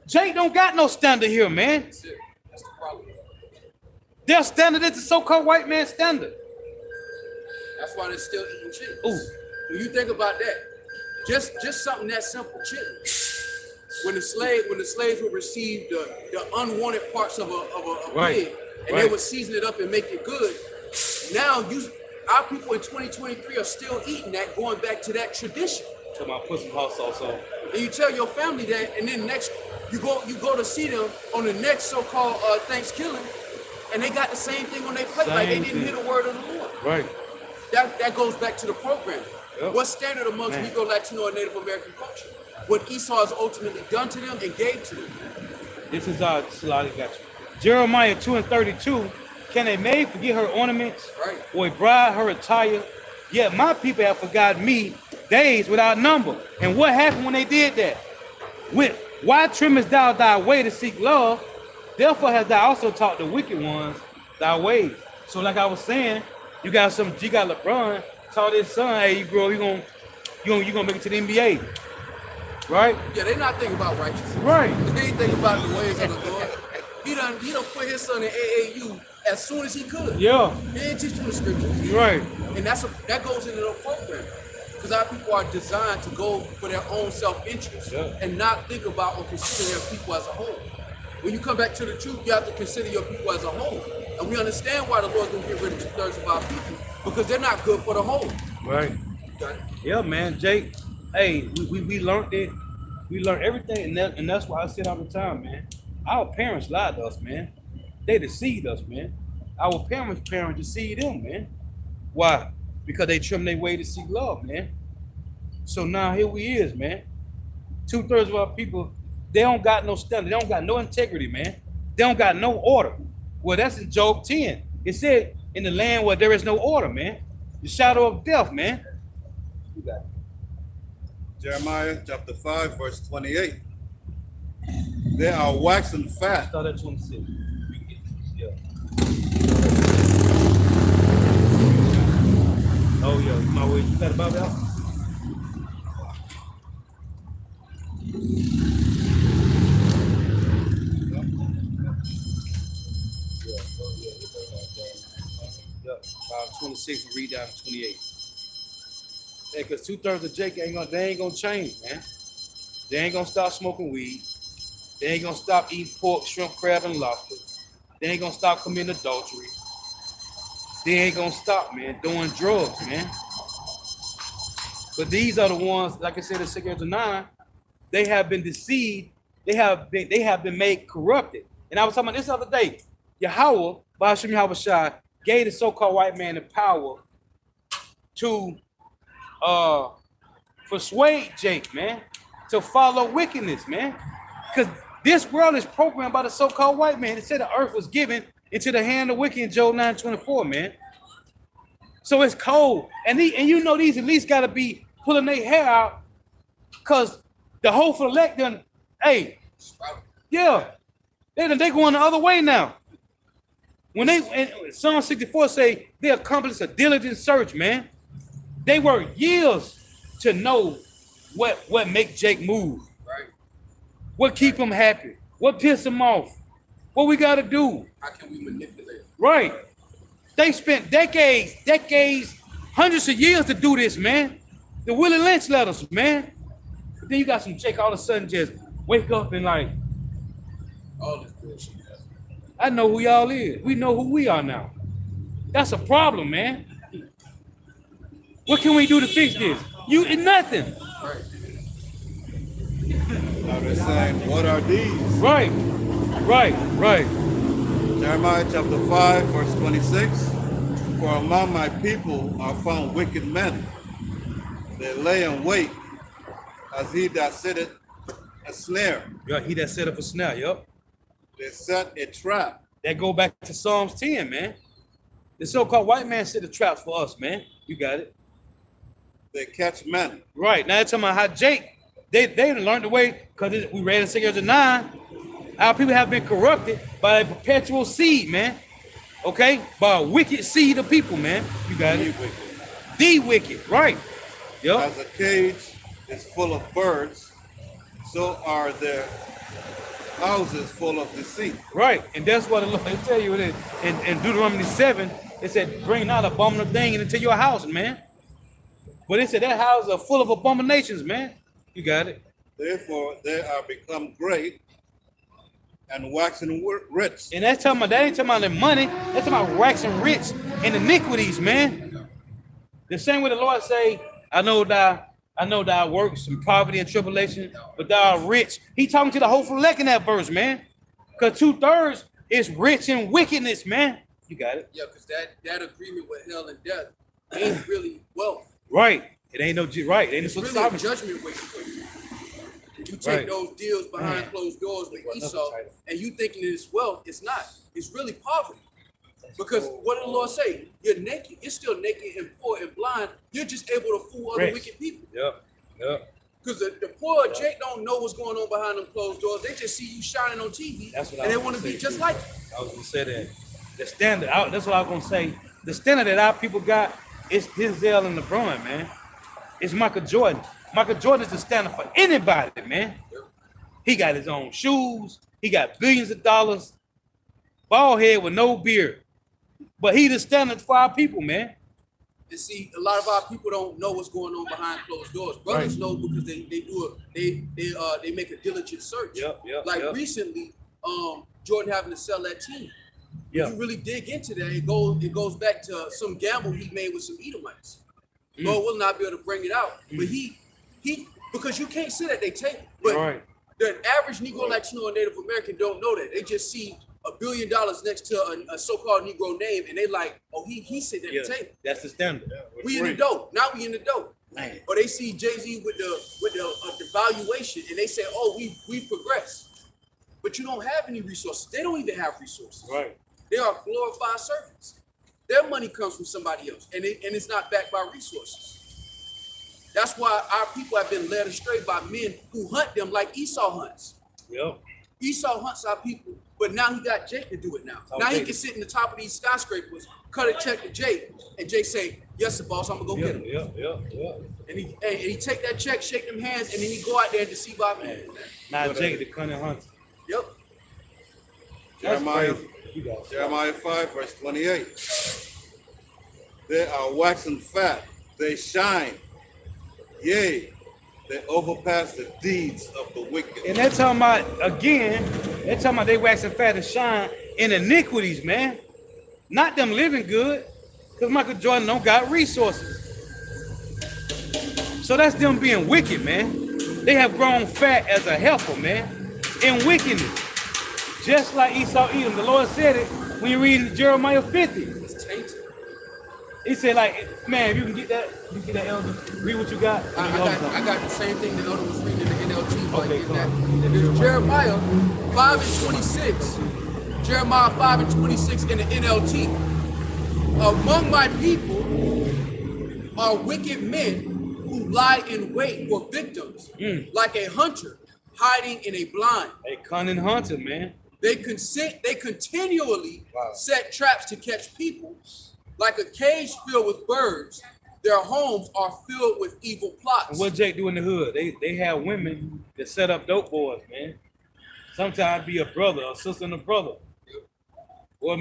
Jake don't got no standard here, man. That's it. That's the problem. Their standard is the so-called white man's standard. That's why they're still eating chitlins. Ooh. When you think about that, just something that simple, chitlins. When the slaves would receive the unwanted parts of a Right, pig, and right. they would season it up and make it good. Now our people in 2023 are still eating that, going back to that tradition. So I put some hot sauce on. And you tell your family that, and then next you go to see them on the next so-called Thanksgiving, and they got the same thing on their plate, like they Same didn't thing. hear the word of the Lord. Right. That goes back to the program. Yep. What's standard amongst Man. Negro, Latino, and Native American culture? What Esau has ultimately done to them and gave to them. This is Salati got you. Jeremiah 2:32. Can a maid forget her ornaments? Right. Or a bride her attire? Yet my people have forgotten me days without number. And what happened when they did that? Why trimmest thou thy way to seek love? Therefore hast thou also taught the wicked ones thy ways. So like I was saying, you got LeBron taught his son, hey, you grow, you gonna make it to the NBA. Right? Yeah, they not thinking about righteousness. Right. They ain't thinking about the ways of the Lord. He done put his son in AAU as soon as he could. Yeah. He ain't teach him the scriptures. Right. And that goes into the program. Because our people are designed to go for their own self-interest Yeah. and not think about or consider their people as a whole. When you come back to the truth, you have to consider your people as a whole. And we understand why the Lord's going to get rid of 2/3 of our people, because they're not good for the whole. Right. Okay? Yeah, man, Jake. Hey, we learned it. We learned everything, and that's why I said all the time, man. Our parents lied to us, man. They deceived us, man. Our parents deceived them, man. Why? Because they trimmed their way to seek love, man. So now here we is, man. 2/3 of our people, they don't got no standard. They don't got no integrity, man. They don't got no order. Well, that's in Job 10. It said, in the land where there is no order, man. The shadow of death, man. You got it. Jeremiah chapter 5, verse 28. They are waxing fat. Start at 26. Yeah. Oh yeah, my way. You got about that? Yeah, about 26 and read down to 28. Yeah, because 2/3 of Jake they ain't gonna change, man. They ain't gonna stop smoking weed. They ain't gonna stop eating pork, shrimp, crab, and lobster. They ain't gonna stop committing adultery. They ain't gonna stop, man, doing drugs, man. But these are the ones, like I said in 6 9, they have been deceived. They have been made corrupted. And I was talking about this other day. Yahweh, Ba'ashim Yahushua, gave the so-called white man the power to persuade Jake, man, to follow wickedness, man. Because this world is programmed by the so-called white man. It said the earth was given into the hand of the wicked in Job 9:24, man. So it's cold. And you know these at least got to be pulling their hair out because the whole elect done, hey, yeah, they going the other way now. When Psalm 64 say they accomplished a diligent search, man. They work years to know what make Jake move. Right. What keep him happy? What piss him off? What we got to do? How can we manipulate? Right. They spent decades, hundreds of years to do this, man. The Willie Lynch letters, man. But then you got some Jake all of a sudden just wake up and like, All this bullshit. I know who y'all is. We know who we are now. That's a problem, man. What can we do to fix this? Nothing. Right. Now they're saying, what are these? Right. Jeremiah chapter 5, verse 26. For among my people are found wicked men. They lay in wait as he that sitteth a snare. Yeah, he that set up a snare, yup. They set a trap. That go back to Psalms 10, man. The so-called white man set the traps for us, man. You got it. They catch men. Right. Now they're talking about how Jake, they learned the way, because we read in 6 9, our people have been corrupted by a perpetual seed, man. Okay? By a wicked seed of people, man. You got it. The wicked, right. Yep. As a cage is full of birds, so are their houses full of deceit. Right. And that's what the Lord tell you in Deuteronomy 7. It said, bring not abominable thing into your house, man. But it said that houses are full of abominations, man. You got it. Therefore, they are become great and waxing rich. And that's talking about, that ain't talking about the money. That's talking about waxing rich in iniquities, man. The same way the Lord say, I know thou works in poverty and tribulation, but thou art rich. He talking to the whole elect in that verse, man. Because 2/3 is rich in wickedness, man. You got it. Yeah, because that agreement with hell and death ain't really wealth. Right. It ain't no right. It ain't It's no really a sovereignty. judgment waiting for you. You take Right. those deals behind Man. closed doors with Another Esau, title. and you thinking that it's wealth. It's not. It's really poverty. Because what did the Lord say? You're naked. You're still naked and poor and blind. You're just able to fool other Rich. wicked people. Yep. Because the poor Jake don't know what's going on behind them closed doors. They just see you shining on TV, That's what I and they was want to gonna be say, just too. like you. I was gonna say that. The standard, that's what I was gonna say. The standard that our people got is Denzel and LeBron, man. It's Michael Jordan. Michael Jordan is the standard for anybody, man. He got his own shoes. He got billions of dollars. Bald head with no beard. But he the standard for our people, man. And see, a lot of our people don't know what's going on behind closed doors. Brothers Right. know because they make a diligent search. Yep. Like recently, Jordan having to sell that team. When Yeah. you really dig into that, it goes back to some gamble he made with some Edomites. Lord will not be able to bring it out, but he because you can't sit at their table. But Right. the average Negro, Latino, and Native American don't know that. They just see $1 billion next to a so-called Negro name, and they like, oh, he sitting at Yeah. the table. That's the standard. We in the dough. Now we in the dough. Man. Or they see Jay-Z with the valuation, and they say, oh, we've progressed. But you don't have any resources. They don't even have resources. Right. They are glorified servants. Their money comes from somebody else, and it's not backed by resources. That's why our people have been led astray by men who hunt them like Esau hunts. Yep. Esau hunts our people, but now he got Jake to do it now. Now he can sit in the top of these skyscrapers, cut a check to Jake, and Jake say, "Yes, sir, boss, I'm gonna go get him." Yeah. And he take that check, shake them hands, and then he go out there and deceive our men. Now Jake the cunning hunter. Yep. That's Jeremiah, crazy. You guys. Jeremiah 5, verse 28. They are waxing fat, they shine. Yea, they overpass the deeds of the wicked. And they're talking about, again, they're talking about they waxing fat and shine in iniquities, man. Not them living good, because Michael Jordan don't got resources. So that's them being wicked, man. They have grown fat as a heifer, man, in wickedness. Just like Esau Edom. The Lord said it when you read Jeremiah 50. It's tainted. He said, like, man, if you can get that, elder, read what you got. I got the same thing the elder was reading in the NLT. Okay, come on. There's Jeremiah 5 and 26. Jeremiah 5 and 26 in the NLT. Among my people are wicked men who lie in wait for victims, like a hunter hiding in a blind. A cunning hunter, man. They continually set traps to catch people. Like a cage filled with birds, their homes are filled with evil plots. And what Jake do in the hood? They have women that set up dope boys, man. Sometimes be a brother, a sister and a brother. Or it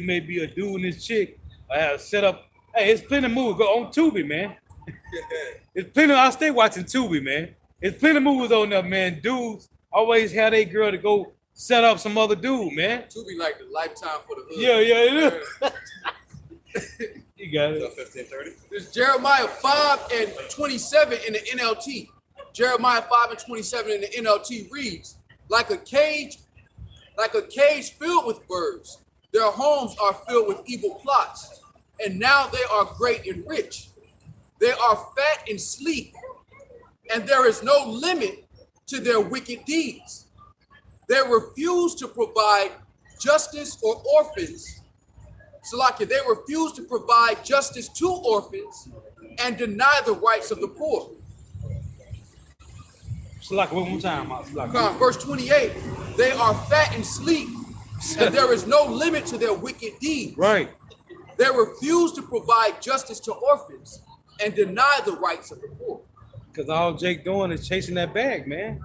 may be a dude and his chick. I have set up. Hey, it's plenty of movies. Go on Tubi, man. It's plenty. I stay watching Tubi, man. It's plenty of movies on there, man. Dudes always have their girl to go set up some other dude, man. To be like the lifetime for the hood. Yeah, it is. You got it. 15:30. There's Jeremiah 5 and 27 in the NLT. Jeremiah 5 and 27 in the NLT reads, like a cage filled with birds. Their homes are filled with evil plots. And now they are great and rich. They are fat and sleek. And there is no limit to their wicked deeds. They refuse to provide justice or orphans. Salakia, they refuse to provide justice to orphans and deny the rights of the poor. Salaka, one more time, Salaka. Come on, verse 28, they are fat and sleek, and there is no limit to their wicked deeds. Right. They refuse to provide justice to orphans and deny the rights of the poor. Because all Jake doing is chasing that bag, man.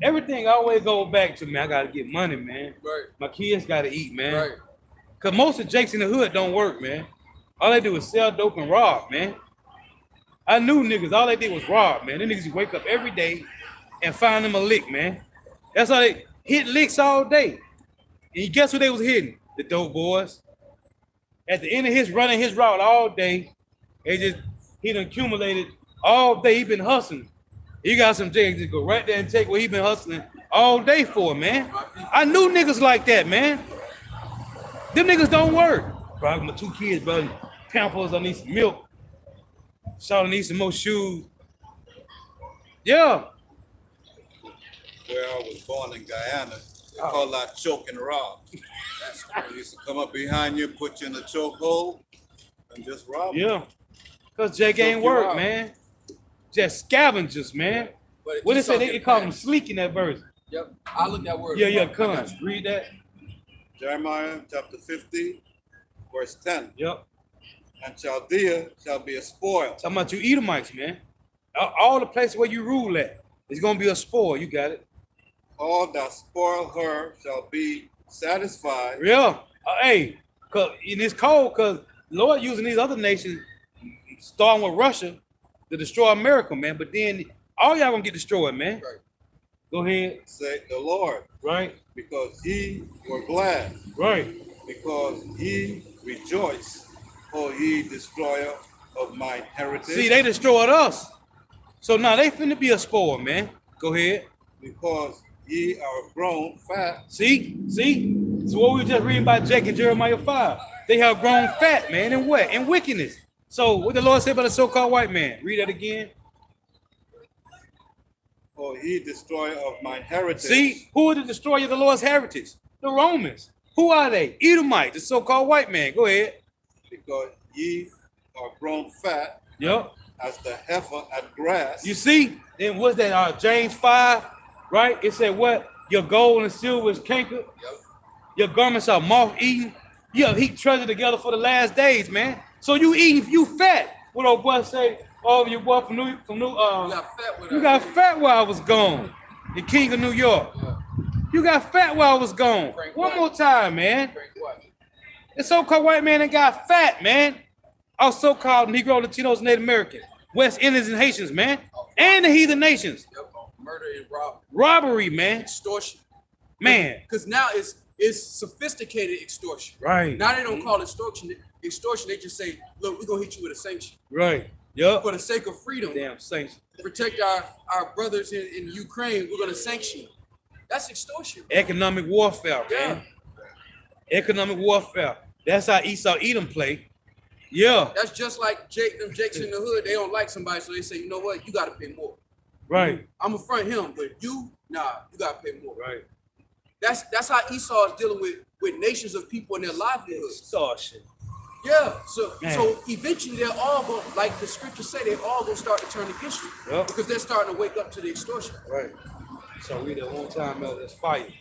Everything always goes back to, man, I got to get money, man. Right. My kids got to eat, man. Right. Because most of Jakes in the hood don't work, man. All they do is sell dope and rob, man. I knew niggas, all they did was rob, man. Them niggas wake up every day and find them a lick, man. That's how they hit licks all day. And guess who they was hitting? The dope boys. At the end of his running his route all day, he done accumulated all day. He been hustling. He got some Jakes to go right there and take what he been hustling all day for, man. I knew niggas like that, man. Them niggas don't work. Bro, I got my 2 kids, bro. Pampers, I need some milk. Shawty needs some more shoes. Yeah. Where I was born in Guyana, they call that choke and rob. They used to come up behind you, put you in the chokehold, and just rob you. Yeah. Because Jake ain't you work, out. man. Just scavengers, man. But What they Esau say? They get call them past. sleek in that verse. Yep, I look that word. Yeah, I come on. got you. Read that. Jeremiah chapter 50, verse 10. Yep. And Chaldea shall be a spoil. Talking about you Edomites, man. All the places where you rule at, it's going to be a spoil. You got it. All that spoil her shall be satisfied. Yeah. Hey, cause it's cold because Lord using these other nations, starting with Russia, to destroy America, man. But then all y'all gonna get destroyed, man. Right. Go ahead. Say the Lord, Right. because ye were glad, Right. because ye rejoice, O ye destroyer of my heritage. See, they destroyed us. So now they finna be a spoil, man. Go ahead. because ye are grown fat. See? So what we were just reading about Jake and Jeremiah 5. They have grown fat, man, in what? In wickedness. So what the Lord said about the so-called white man? Read that again. O ye destroyer of my heritage. See, who are the destroyer of the Lord's heritage? The Romans. Who are they? Edomites, the so-called white man. Go ahead. Because ye are grown fat, Yep. as the heifer at grass. You see? Then what's that? James 5, right? It said what? Your gold and silver is cankered. Yep. Your garments are moth eaten. You have heaped treasure together for the last days, man. So you eating, you fat. What old boy say? Oh, your boy from New. You got fat with You us. got fat while I was gone. The king of New York. Yeah. You got fat while I was gone. Frank One White. more time, man. Frank White. The so-called white man that got fat, man. Our so-called Negro, Latinos, Native Americans, West Indians, and Haitians, man. And the heathen nations. Yep. Murder and robbery. Robbery, man. Extortion. Man. Because now it's sophisticated extortion. Right. Now they don't call it extortion. Extortion, they just say, look, we're gonna hit you with a sanction. Right. Yup. For the sake of freedom, Damn saints. to protect our brothers in Ukraine, we're gonna sanction you. That's extortion. Economic warfare, man. Economic warfare. That's how Esau Edom play. Yeah. That's just like Jakes in the hood. They don't like somebody, so they say, you know what, you gotta pay more. Right. I'm gonna front him, but you gotta pay more. Right. That's how Esau is dealing with nations of people in their livelihoods. Extortion. Yeah. So Man. so eventually they're all going, like the scriptures say, they're all gonna start to turn against you. Yep. Because they're starting to wake up to the extortion. Right. So read that one time, let's fight.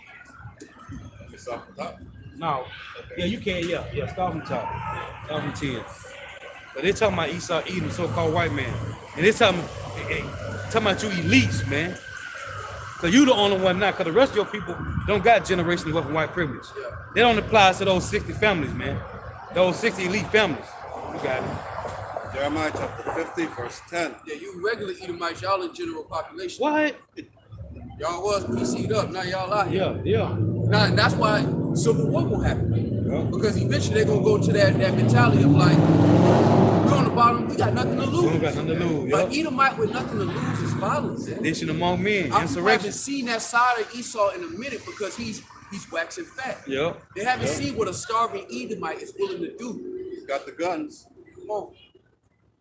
It's up the top. No. Yeah, you can, yeah. Start from top. Start from 10. But they're talking about Esau Edom, so-called white man. And they're talking about you elites, man. Because you the only one now, because the rest of your people don't got generational wealth and white privilege. Yeah. They don't apply to those 60 families, man. Those 60 elite families. You got it. Jeremiah chapter 50, verse 10. Yeah, you regular Edomites, y'all in general population. What? Y'all was PC'd up, now y'all out here. Yeah. Now, and that's why civil war will happen. Yeah. Because eventually they're gonna go to that mentality of like, we're on the bottom, we got nothing to We lose. don't got nothing to lose. But Yeah. Edomite with nothing to lose is violence. Man. Nation among men, I haven't insurrection. seen that side of Esau in a minute because he's waxing fat. Yeah. They haven't Yeah. seen what a starving Edomite is willing to do. He's got the guns. Come on.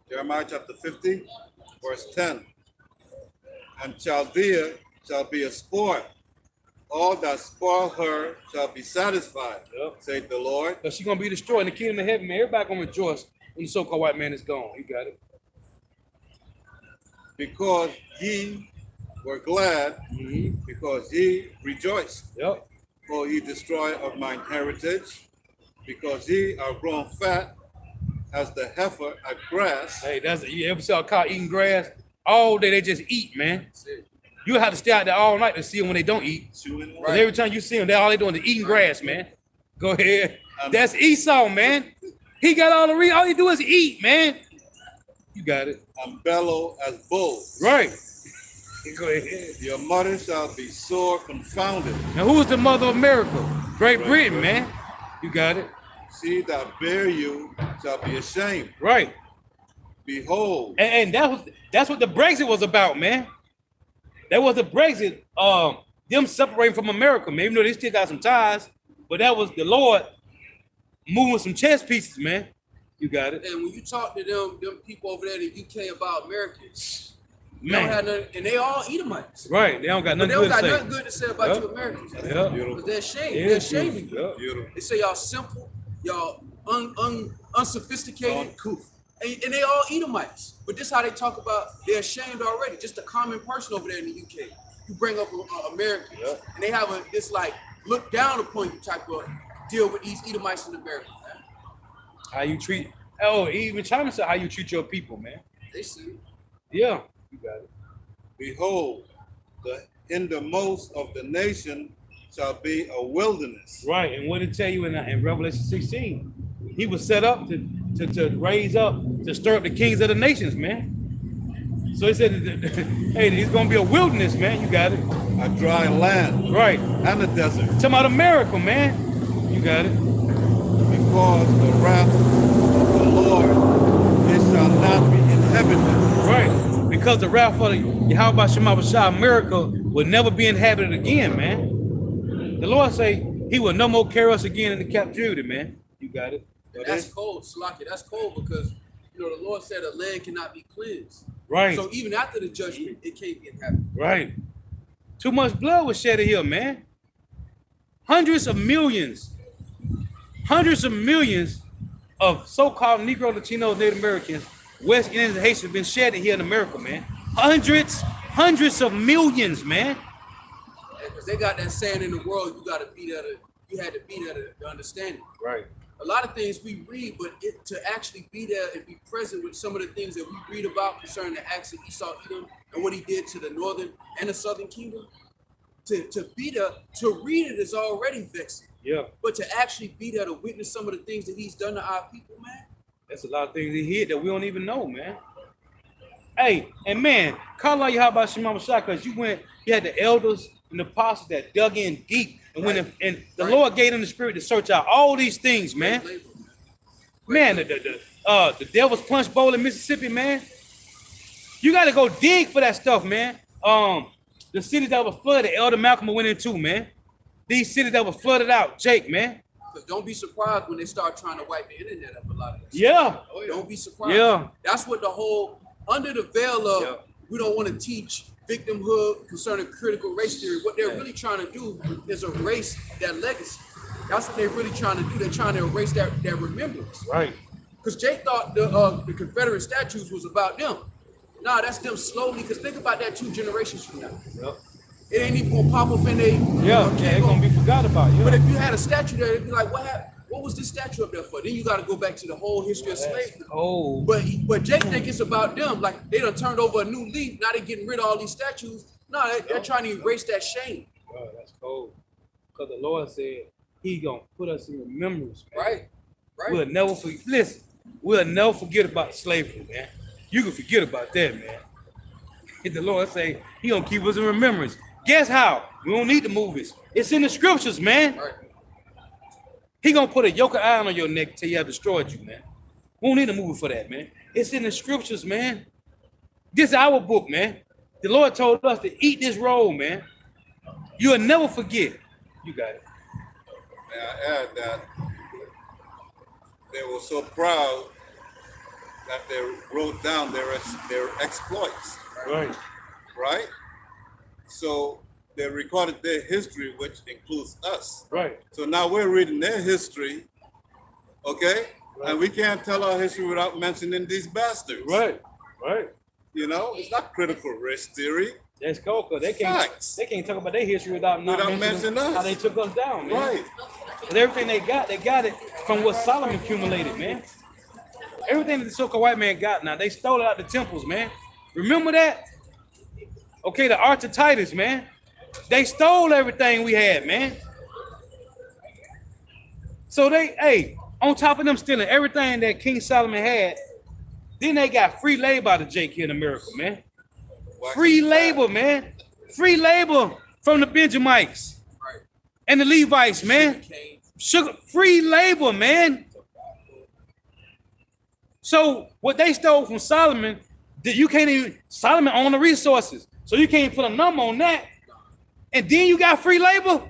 Jeremiah chapter 50, verse 10. And Chaldea shall be a sport. All that spoil her shall be satisfied, Yep. saith the Lord. Because she's going to be destroyed in the kingdom of heaven, man. Everybody going to rejoice when the so-called white man is gone. You got it. Because ye were glad, Mm-hmm. because ye rejoiced. Yep. For ye destroy of mine heritage, because ye are grown fat as the heifer at grass. Hey, you ever saw a cow eating grass? All day they just eat, man. That's it. You have to stay out there all night to see them when they don't eat. Chewing Because every time you see them, all they doing is eating grass, man. Go ahead. Um, That's Esau, man. He got all the reason. All he do is eat, man. You got it. and bellow as bulls. Right. Go ahead. Your mother shall be sore confounded. Now, who is the mother of America? Great Britain, man. You got it. She that bear you shall be ashamed. Right. Behold, And that's what the Brexit was about, man. That was the Brexit, them separating from America, man. Even though they still got some ties, but that was the Lord moving some chess pieces, man. You got it. And when you talk to them people over there in the UK about Americans, they don't Man. have nothing, and they all Edomites. Right. They don't got But nothing they don't good to got say. nothing good to say about Yep. you Americans. Yeah. beautiful, Because they're ashamed. Yeah, They're ashamed of you. yeah. beautiful, They say y'all simple, y'all unsophisticated, uncouth. and they all Edomites. But this how they talk about they're ashamed already. Just a common person over there in the UK. You bring up Americans, Yeah. and they have this like look down upon you type of deal with these Edomites in America. Man. How you treat, oh, even China said how you treat your people, man. They see. Yeah. You got it. Behold, the hindermost of the nation shall be a wilderness. Right. And what did it tell you in Revelation 16? He was set up to raise up, to stir up the kings of the nations, man. So he said, hey, he's going to be a wilderness, man. You got it. A dry land Right. and a desert, Talking about America, man. You got it. because the wrath of the Lord, it shall not be inhabited. Right. Because the wrath of Yahweh Shema Bashar, America will never be inhabited again, man. The Lord say he will no more carry us again into captivity, man. You got it. And that's cold, Salaki. That's cold because the Lord said a land cannot be cleansed. Right. So even after the judgment, it can't be inhabited. Right. Too much blood was shed here, man. Hundreds of millions of so-called Negro, Latino, Native Americans West Indians and Haitians have been shedding here in America, man. Hundreds of millions, man. Because they got that saying in the world, you had to be there to understand it. Right. A lot of things we read, but to actually be there and be present with some of the things that we read about concerning the acts of Esau, Edom, and what he did to the northern and the southern kingdom, to be there, to read it is already vexing. Yeah. But to actually be there to witness some of the things that he's done to our people, man. That's a lot of things he hid that we don't even know, man. Hey, and man, call out Yahweh Shema Mashiach, because you had the elders and the apostles that dug in deep and went and the Lord gave them the spirit to search out all these things, man. Man, the Devil's Punch Bowl in Mississippi, man. You got to go dig for that stuff, man. The cities that were flooded, Elder Malcolm went into, man. These cities that were flooded out, Jake, man. Because don't be surprised when they start trying to wipe the internet up a lot of that. Yeah. Don't be surprised. Yeah. That's what the whole, under the veil of, we don't want to teach victimhood concerning critical race theory. What they're really trying to do is erase that legacy. That's what they're really trying to do. They're trying to erase that remembrance. Right. Because Jake thought the Confederate statues was about them. Nah, that's them slowly. Because think about that 2 generations from now. Yep. It ain't even gonna pop up in they. They're gonna be forgot about. Yeah. But if you had a statue there, it'd be like, what happened? What was this statue up there for? Then you got to go back to the whole history of slavery. Oh. But Jake think it's about them. Like they done turned over a new leaf. Now they getting rid of all these statues. No, they're trying to erase that shame. Oh, that's cold. Because the Lord said He gonna put us in remembrance, man. Right. We'll never forget. Listen, we'll never forget about slavery, man. You can forget about that, man. If the Lord say He gonna keep us in remembrance, guess how? We don't need the movies. It's in the scriptures, man. Right. He gonna put a yoke of iron on your neck until you have destroyed you, man. We don't need a movie for that, man. It's in the scriptures, man. This is our book, man. The Lord told us to eat this roll, man. You'll never forget. You got it. May I add that they were so proud that they wrote down their exploits, Right. right? So they recorded their history, which includes us. Right. So now we're reading their history, okay? Right. And we can't tell our history without mentioning these bastards. Right. You know, it's not critical race theory. That's cool, because they Facts. can't talk about their history without mentioning us. how they took us down, man. Right. And everything they got it from what Solomon accumulated, man. Everything that the so-called white man got now, they stole it out the temples, man. Remember that? Okay, the Arch of Titus, man. They stole everything we had, man. So on top of them stealing everything that King Solomon had, then they got free labor out of Jake here in America, man. Free labor, man. Free labor from the Benjamites Right. and the Levites, man. Free labor, man. So what they stole from Solomon, Solomon owned the resources. So you can't put a number on that. And then you got free labor.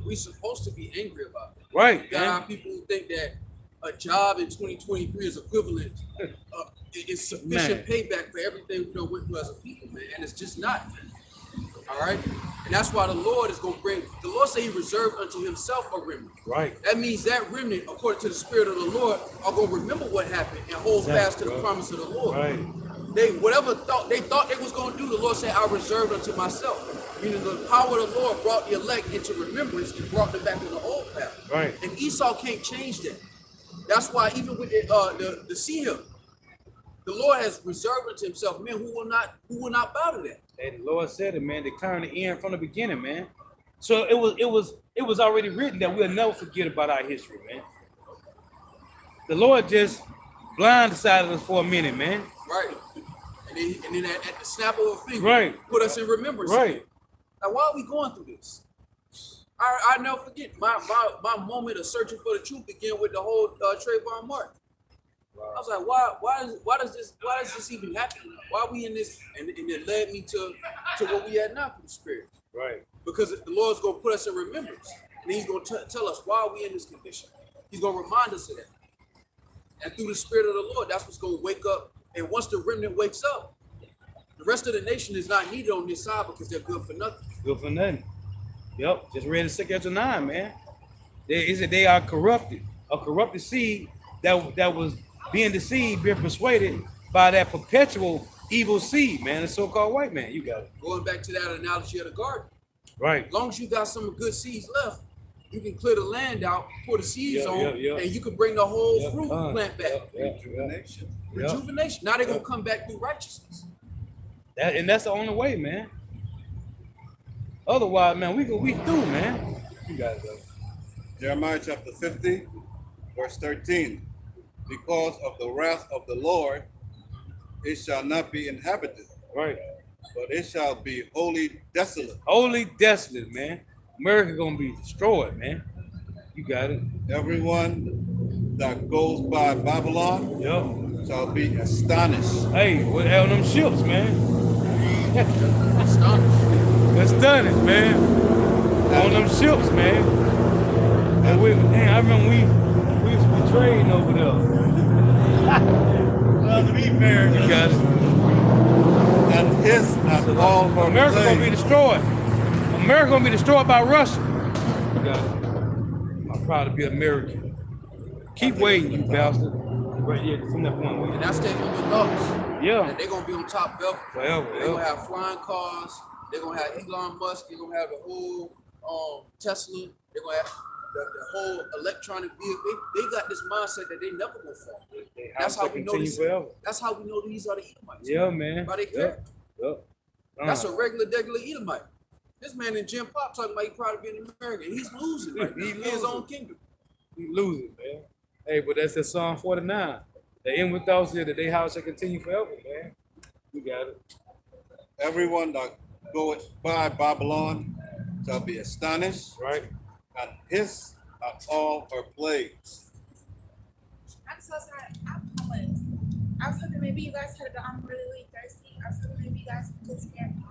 We supposed to be angry about that. Right. You got our people who think that a job in 2023 is equivalent, is sufficient payback for everything we went through as a people, man. And it's just not, man. All right? And that's why the Lord is going to the Lord say He reserved unto Himself a remnant. Right. That means that remnant, according to the Spirit of the Lord, are going to remember what happened and hold fast to the promise of the Lord. Right. They thought they was going to do, the Lord said, I reserved unto myself. Meaning the power of the Lord brought the elect into remembrance and brought them back to the old path. Right. And Esau can't change that. That's why even with the seer, the Lord has reserved unto Himself men who will not bow to that. And the Lord said it, man. Declaring the end from the beginning, man. So it was already written that we'll never forget about our history, man. The Lord just blindsided us for a minute, man. Right. And then at the snap of a finger, Right. put us in remembrance. Right. Now, why are we going through this? I never forget my moment of searching for the truth began with the whole Trayvon Martin. Wow. I was like, why does this even happen? Why are we in this? And it led me to what we had now through the Spirit. Right. Because the Lord's going to put us in remembrance. And He's going to tell us why are we in this condition. He's going to remind us of that. And through the Spirit of the Lord, that's what's going to wake up. And once the remnant wakes up, the rest of the nation is not needed on this side because they're good for nothing. Good for nothing. Yep. Just read the 2 Ezra 9, man. They are corrupted. A corrupted seed that was being deceived, being persuaded by that perpetual evil seed, man, the so-called white man. You got it. Going back to that analogy of the garden. Right. As long as you got some good seeds left, you can clear the land out, put the seeds Yeah, on, yeah, yeah. and you can bring the whole Yeah, fruit plant back. Rejuvenation. Yeah. Rejuvenation. Now they're gonna come back through righteousness. That's the only way, man. Otherwise, man, we through, man. You got it, though. Jeremiah chapter 50, verse 13. Because of the wrath of the Lord, it shall not be inhabited, Right. but it shall be wholly desolate. Wholly desolate, man. America gonna be destroyed, man. You got it. Everyone that goes by Babylon Yup. shall be astonished. Hey, what on them ships, man? Astonished. That's stunning, man. On them ships, man. And I remember we used to be trading over there. Well, to be fair, you got it. And his and all her America gonna be plagues destroyed. America gonna be destroyed by Russia. You got it. I'm proud to be American. Keep waiting, you bastard. Right here from that point. And that's taking with us. Yeah. And they're gonna be on top forever. Forever, They're gonna yeah. have flying cars. They're gonna have Elon Musk. They're gonna have the whole Tesla. They're gonna have the whole electronic vehicle. They got this mindset that they never gonna fall. That's how we know continue this. forever. That's how we know these are the Edomites. Yeah, man. By their character. Yep. That's a regular Edomite. This man in Jim Pop talking about he proud to be an American. He's losing right now. He in his own losing. kingdom. He losing, man. Hey, but that's that Psalm 49. The end with those here that they house shall continue forever, man. You got it. everyone that goeth by Babylon shall be astonished, Right? and hiss at all her plagues. I'm so sorry. I promise. I was hoping maybe you guys heard that I'm really, really thirsty. I was hoping maybe you guys could spare me.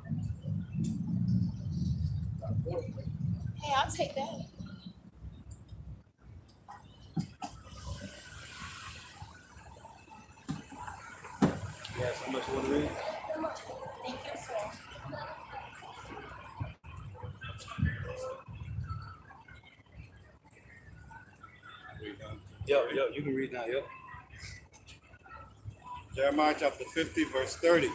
Hey, I'll take that. Yeah, so much water in. Thank you, sir. Yo, you can read now, yo. Jeremiah chapter 50, verse 30.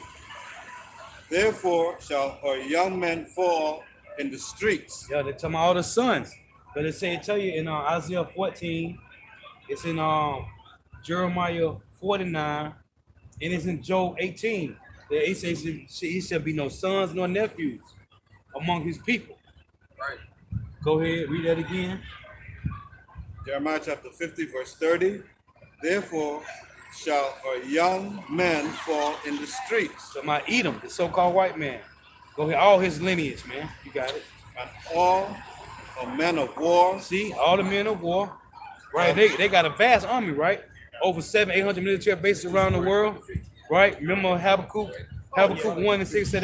Therefore shall her young men fall in the streets. Yeah, they talking about all the sons. But it tell you in Isaiah 14, it's in Jeremiah 49, and it's in Job 18. That he says he shall be no sons nor nephews among his people. Right. Go ahead, read that again. Jeremiah chapter 50, verse 30. Therefore shall her young men fall in the streets, So my Edom, the so-called white man. Go ahead, all his lineage, man. You got it. and all the men of war See, all the men of war. Right, they got a vast army, right? Over 800 military bases around the world. Right? Remember Habakkuk 1 and 6 said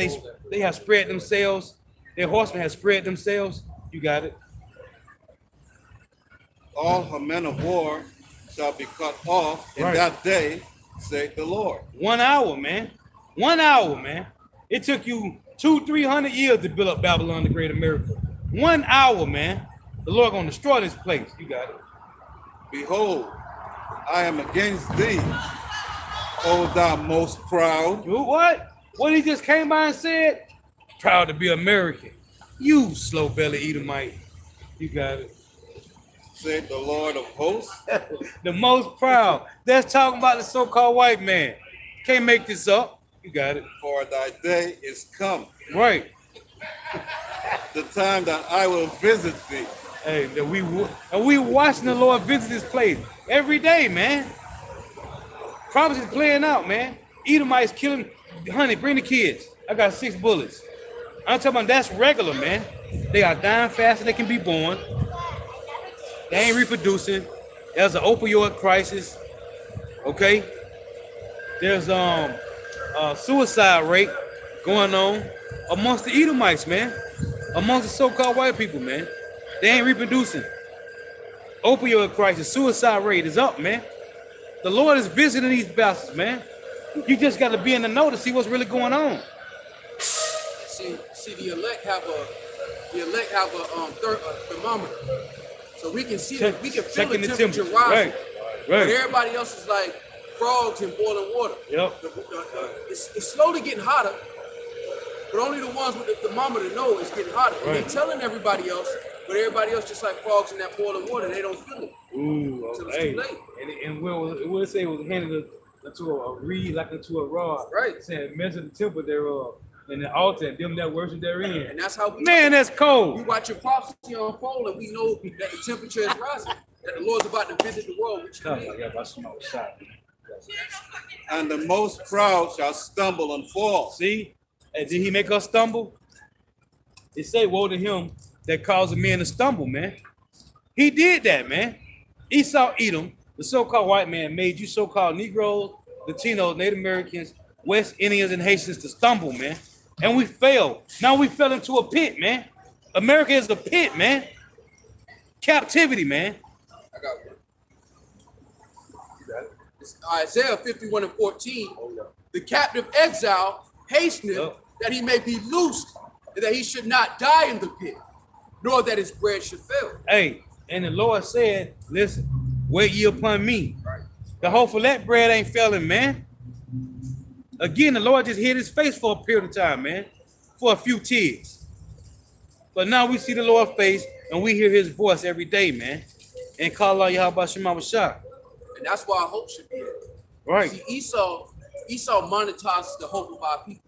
they have spread themselves. Their horsemen have spread themselves. You got it. all her men of war shall be cut off in Right. that day, saith the Lord. 1 hour, man. 1 hour, man. It took you 200-300 years to build up Babylon the Great America. 1 hour, man. The Lord gonna destroy this place. You got it. Behold, I am against thee, O thou most proud. What? What he just came by and said? Proud to be American. You slow belly Edomite. You got it. Saith the Lord of hosts. The most proud. That's talking about the so-called white man. Can't make this up. You got it. For thy day is come, Right. the time that I will visit thee. Hey, that we watching the Lord visit this place every day, man. Prophecy is playing out, man. Edomites killing, honey, bring the kids. I got 6 bullets. I'm talking about that's regular, man. They are dying faster than they can be born. They ain't reproducing. There's an opioid crisis. Okay. There's a suicide rate going on amongst the Edomites, man. Amongst the so-called white people, man. They ain't reproducing. Opioid crisis, suicide rate is up, man. The Lord is visiting these bastards, man. You just got to be in the know to see what's really going on. See, the elect have a thermometer, so we can see Check- we can feel checking the the temperature temperature, rising. right. But everybody else is like frogs in boiling water. Yep. It's slowly getting hotter, but only the ones with the thermometer know it's getting hotter. And Right. they're telling everybody else, but everybody else just like frogs in that boiling water. They don't feel it. Ooh, So it's hey. too late. And we'll say it was handed into a reed like into a rod. Right. Saying measure the temple thereof and the altar and them that worship therein. And that's how we Man, that's we cold. watch your prophecy unfold, and we know that the temperature is rising, that the Lord's about to visit the world. Which Come you on, need. yeah, that's my shot. And the most proud shall stumble and fall. See? And did he make us stumble? It say, woe to him that causes men to stumble, man. He did that, man. Esau, Edom, the so-called white man, made you so-called Negroes, Latinos, Native Americans, West Indians, and Haitians to stumble, man. And we failed. Now we fell into a pit, man. America is a pit, man. Captivity, man. I got one. It's Isaiah 51:14. The captive exile hasteneth Yep. that he may be loosed, and that he should not die in the pit, nor that his bread should fail. Hey, and the Lord said, listen, wait ye upon me. Right. The hope for that bread ain't failing, man. Again, the Lord just hid his face for a period of time, man, for a few tears. But now we see the Lord's face and we hear his voice every day, man. And call out Yahweh Shema Shah. And that's why our hope should be there. Right. See, Esau monetizes the hope of our people.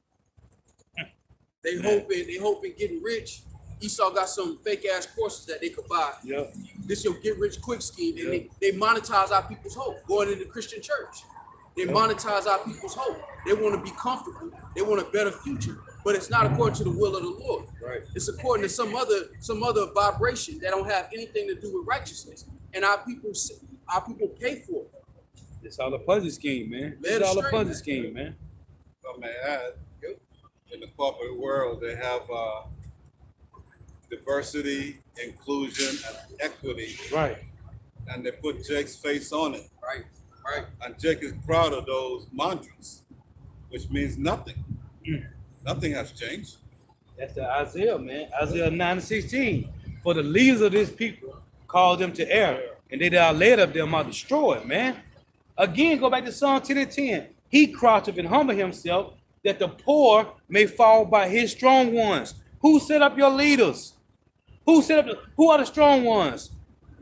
They hope in getting rich. Esau got some fake ass courses that they could buy. Yep. This your get rich quick scheme, and they monetize our people's hope. Going into Christian church, they monetize our people's hope. They want to be comfortable. They want a better future, but it's not according to the will of the Lord. Right. It's according to some other vibration that don't have anything to do with righteousness, and our people pay for it. It's all a Ponzi scheme, man. Let It's it all a straight, Ponzi man. scheme, man. If I may add, in the corporate world, they have diversity, inclusion, and equity, Right. and they put Jake's face on it. Right, right. And Jake is proud of those mantras, which means nothing. Nothing has changed. That's the Isaiah, man. Isaiah 9:16. For the leaders of this people call them to error, and they that are led of them are destroyed, man. Again, go back to Psalm 10 and 10. He croucheth and humble himself, that the poor may fall by his strong ones. Who set up your leaders? Who are the strong ones?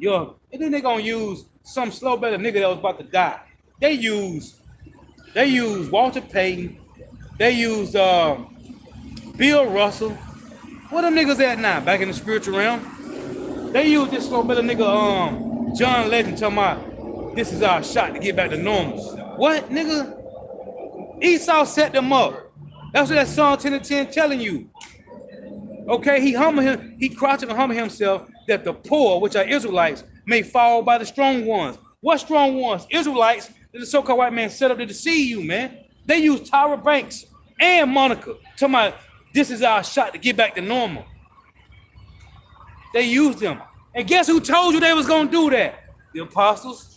And then they're gonna use some slow belly nigga that was about to die. They use Walter Payton. They use Bill Russell. Where them niggas at now? Back in the spiritual realm? They use this slow belly nigga John Legend talking about this is our shot to get back to normal. What, nigga? Esau set them up. That's what that Psalm 10 and 10 telling you. Okay, he crouched and humbled himself that the poor, which are Israelites, may fall by the strong ones. What strong ones? Israelites that the so-called white man set up to deceive you, man. They use Tyra Banks and Monica talking about this is our shot to get back to normal. They used them. And guess who told you they was gonna do that? The apostles.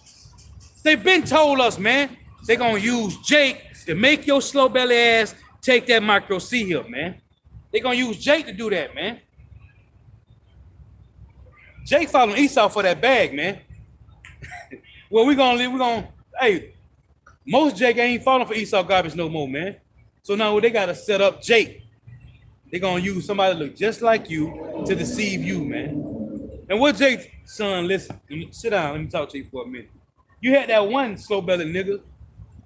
They've been told us, man. They're gonna use Jake to make your slow belly ass take that micro C here, man. They're gonna use Jake to do that, man. Jake following Esau for that bag, man. Well, hey, most Jake ain't falling for Esau garbage no more, man. So now they gotta set up Jake. They're gonna use somebody that look just like you to deceive you, man. And what Jake's son, listen, sit down, let me talk to you for a minute. You had that one slow belly nigga,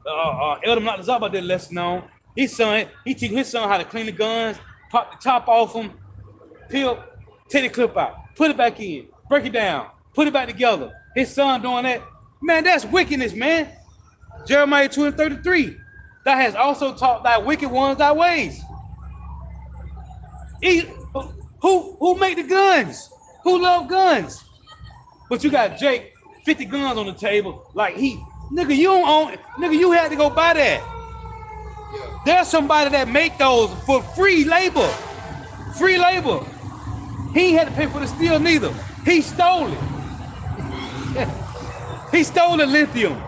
Elder Malazar about that lesson on. He teach his son how to clean the guns, pop the top off them, peel, take the clip out, put it back in, break it down, put it back together. His son doing that. Man, that's wickedness, man. Jeremiah 2 and 33. That has also taught thy wicked ones thy ways. Who make the guns? Who love guns? But you got Jake, 50 guns on the table, like nigga, you don't own it. Nigga, you had to go buy that. Yeah. There's somebody that make those for free labor. Free labor. He ain't had to pay for the steel neither. He stole it. He stole the lithium.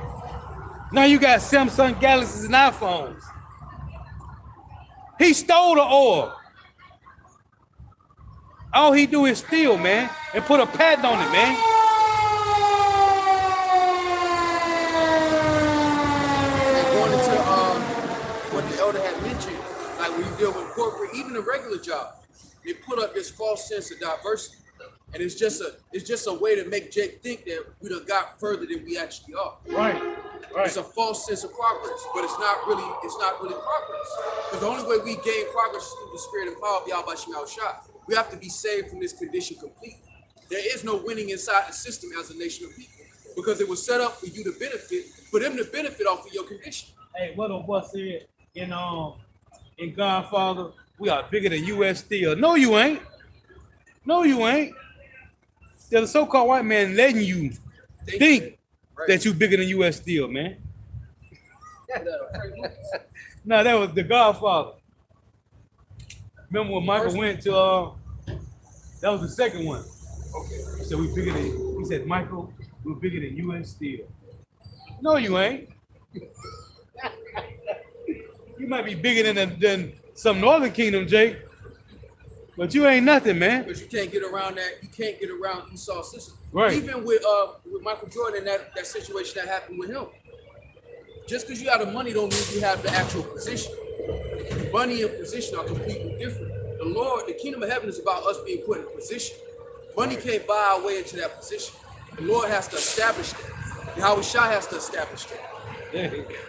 Now you got Samsung Galaxies and iPhones. He stole the oil. All he do is steal, man, and put a patent on it, man. when you deal with corporate, even a regular job, they put up this false sense of diversity. And it's just a way to make Jake think that we done got further than we actually are. Right. Right. It's a false sense of progress, but it's not really progress. Because the only way we gain progress is through the spirit and power of Yahweh Shemel Shah. We have to be saved from this condition completely. There is no winning inside the system as a nation of people. Because it was set up for you to benefit, for them to benefit off of your condition. Hey, what a boy said in Godfather, we are bigger than U.S. Steel. No, you ain't. No, you ain't. There's a so-called white man letting you think Right. that you bigger than U.S. Steel, man. No, that was the Godfather. Remember when Michael went to that was the second one. Okay. He said we bigger than. He said Michael, we're bigger than U.S. Steel. No, you ain't. You might be bigger than some Northern Kingdom, Jake, but you ain't nothing, man. Because you can't get around that. You can't get around Esau's system. Right. Even with Michael Jordan, that situation that happened with him. Just because you have the money don't mean you have the actual position. Money and position are completely different. The Lord, the kingdom of heaven is about us being put in position. Money can't buy our way into that position. The Lord has to establish that. Yahweh Shah has to establish that.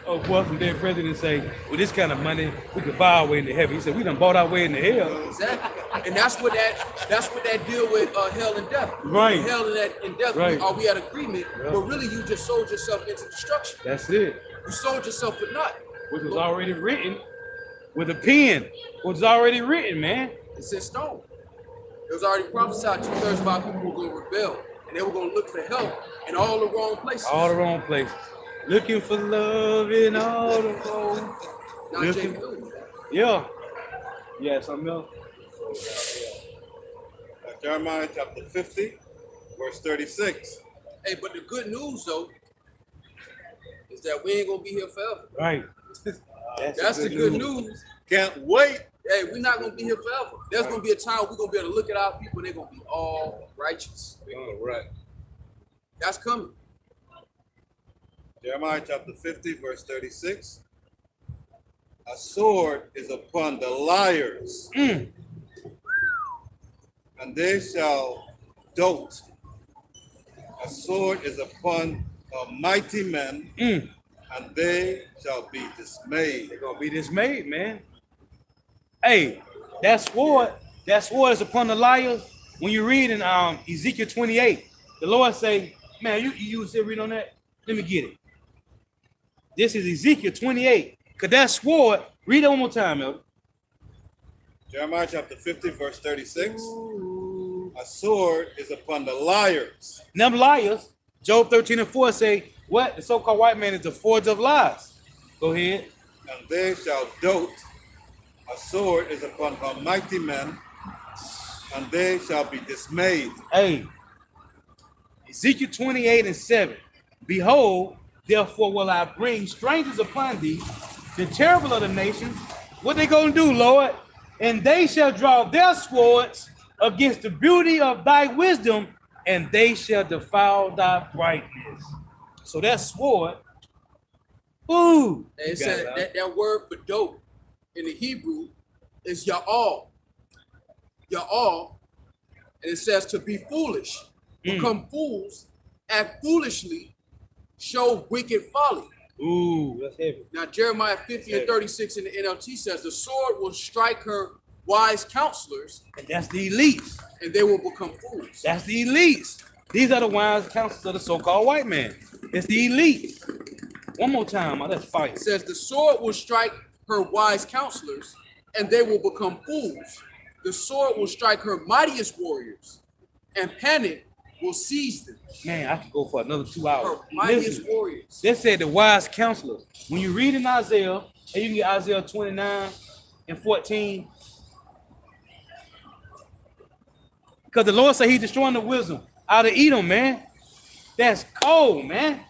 Oh, boy, from their president say, with this kind of money, we could buy our way into heaven. He said, we done bought our way into hell. Exactly. And that's what that deal with hell and death. Right. Hell and death, Right. are we at agreement? Yeah. But really you just sold yourself into destruction. That's it. You sold yourself for naught. Which was already written with a pen. Which was already written, man. It's in stone. It was already prophesied 2/3 of our people were going to rebel. And they were going to look for help in all the wrong places. All the wrong places. Looking for love in all the wrong. Not looking- Jake Lewis. Yeah. Yeah, something else. Jeremiah chapter 50, verse 36. Hey, but the good news, though, is that we ain't going to be here forever. Right. That's the good news. Can't wait. Hey, we're not going to be here forever. There's going to be a time we're going to be able to look at our people and they're going to be all righteous. All right. That's coming. Jeremiah chapter 50, verse 36. A sword is upon the liars, and they shall dote. A sword is upon mighty men, and they shall be dismayed. They're gonna be dismayed, man. Hey, that sword is upon the liars. When you read in Ezekiel 28, the Lord say, man, you use it, read on that? Let me get it. This is Ezekiel 28. Cause that sword, read it one more time, Elder. Jeremiah chapter 50, verse 36. A sword is upon the liars. Them liars, Job 13:4 say, what? The so-called white man is the forge of lies. Go ahead. And they shall dote. A sword is upon her mighty men, and they shall be dismayed. Hey, Ezekiel 28:7. Behold, therefore will I bring strangers upon thee, the terrible of the nations. What they gonna do, Lord? And they shall draw their swords against the beauty of thy wisdom, and they shall defile thy brightness. So that sword, ooh. And it said that word for dope in the Hebrew is ya'al. Ya'al. And it says to be foolish, become fools, act foolishly, show wicked folly. Ooh, that's heavy. Now Jeremiah 50:36 in the NLT says the sword will strike her wise counselors, And that's the elites. and they will become fools. That's the elites. These are the wise counsels of the so-called white man. It's the elite. One more time, let's fight. It says the sword will strike her wise counselors, and they will become fools. The sword will strike her mightiest warriors, and panic will seize them. Man, I could go for another 2 hours. Her mightiest Listen, warriors. they said the wise counselors. When you read in Isaiah, and you can get Isaiah 29:14, because the Lord said he's destroying the wisdom out of Edom, man. That's cold, man.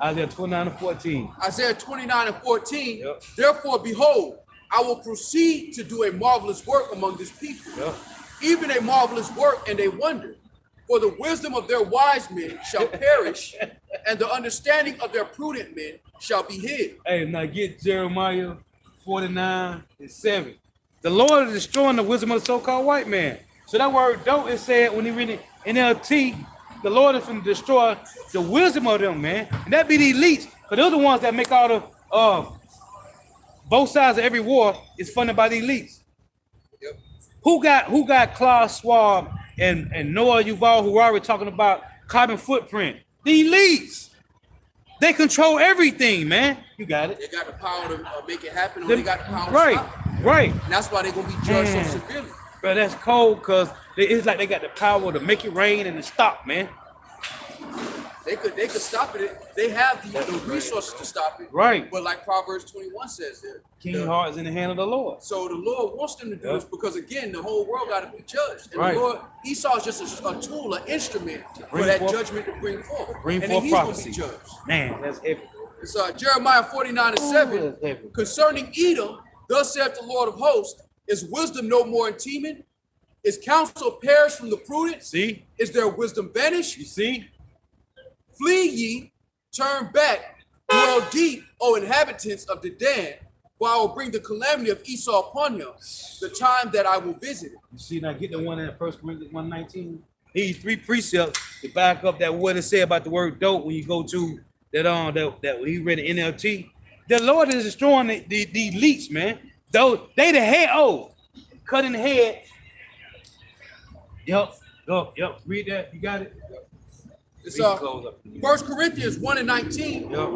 Isaiah 29:14. Isaiah 29:14. Yep. Therefore, behold, I will proceed to do a marvelous work among this people, Yep. even a marvelous work, and they wonder. For the wisdom of their wise men shall perish, and the understanding of their prudent men shall be hid. Hey, now get Jeremiah 49 and 7. The Lord is destroying the wisdom of the so-called white man. So that word don't is said when he read it in NLT, the Lord is going to destroy the wisdom of them, man. And that be the elites. Because they're the ones that make all the both sides of every war is funded by the elites. Yep. Who got Klaus Schwab and Noah Yuval Harari talking about carbon footprint? The elites. They control everything, man. You got it. They got the power to make it happen, or they got the power right, to stop it. right. And that's why they're going to be judged so Man. severely. Bro, that's cold because it's like they got the power to make it rain and to stop, man. They could stop it. They have the resources to stop it. Right. But like Proverbs 21 says there. King heart is in the hand of the Lord. So the Lord wants them to do Yep. this because, again, the whole world got to be judged. And Right. the Lord, Esau is just a tool, an instrument for Bring that forth- judgment to bring forth. Bring and forth then he's going to prophecy. be judged. Man, that's heavy. It's Jeremiah 49 and 7. that's heavy. Concerning Edom, thus saith the Lord of hosts, is wisdom no more in Teman? Is counsel perished from the prudent? See? Is their wisdom vanished? You see? Flee ye, turn back, dwell deep, O inhabitants of Dedan, for I will bring the calamity of Esau upon him, the time that I will visit it. You see, now get the one in 1 Corinthians 1:19. These 3 precepts to back up that what it said about the word dope when you go to that he read in NLT. The Lord is destroying the elites, man. Though they the head, cutting the head. Yep. Read that. You got it? It's Read the close up. 1 Corinthians 1 and 19. Yep.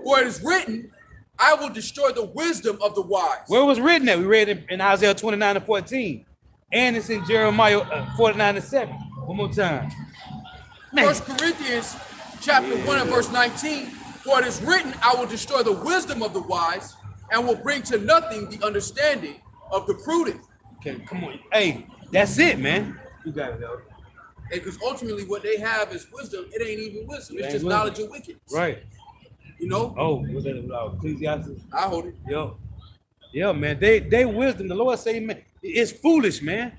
For it is written, I will destroy the wisdom of the wise. Where was written that? We read it in Isaiah 29 and 14. And it's in Jeremiah 49 and 7. One more time. Man. 1 Corinthians chapter 1 and verse 19. For it is written, I will destroy the wisdom of the wise and will bring to nothing the understanding of the prudent. Okay, come on. Hey, that's it, man. You got it, though. Because ultimately what they have is wisdom. It ain't even wisdom. It's ain't just wisdom. knowledge of wickedness. Right. You know? Oh, was that Ecclesiastes? I hold it. Yo. Yeah, man. They wisdom. The Lord say, man, it's foolish, man.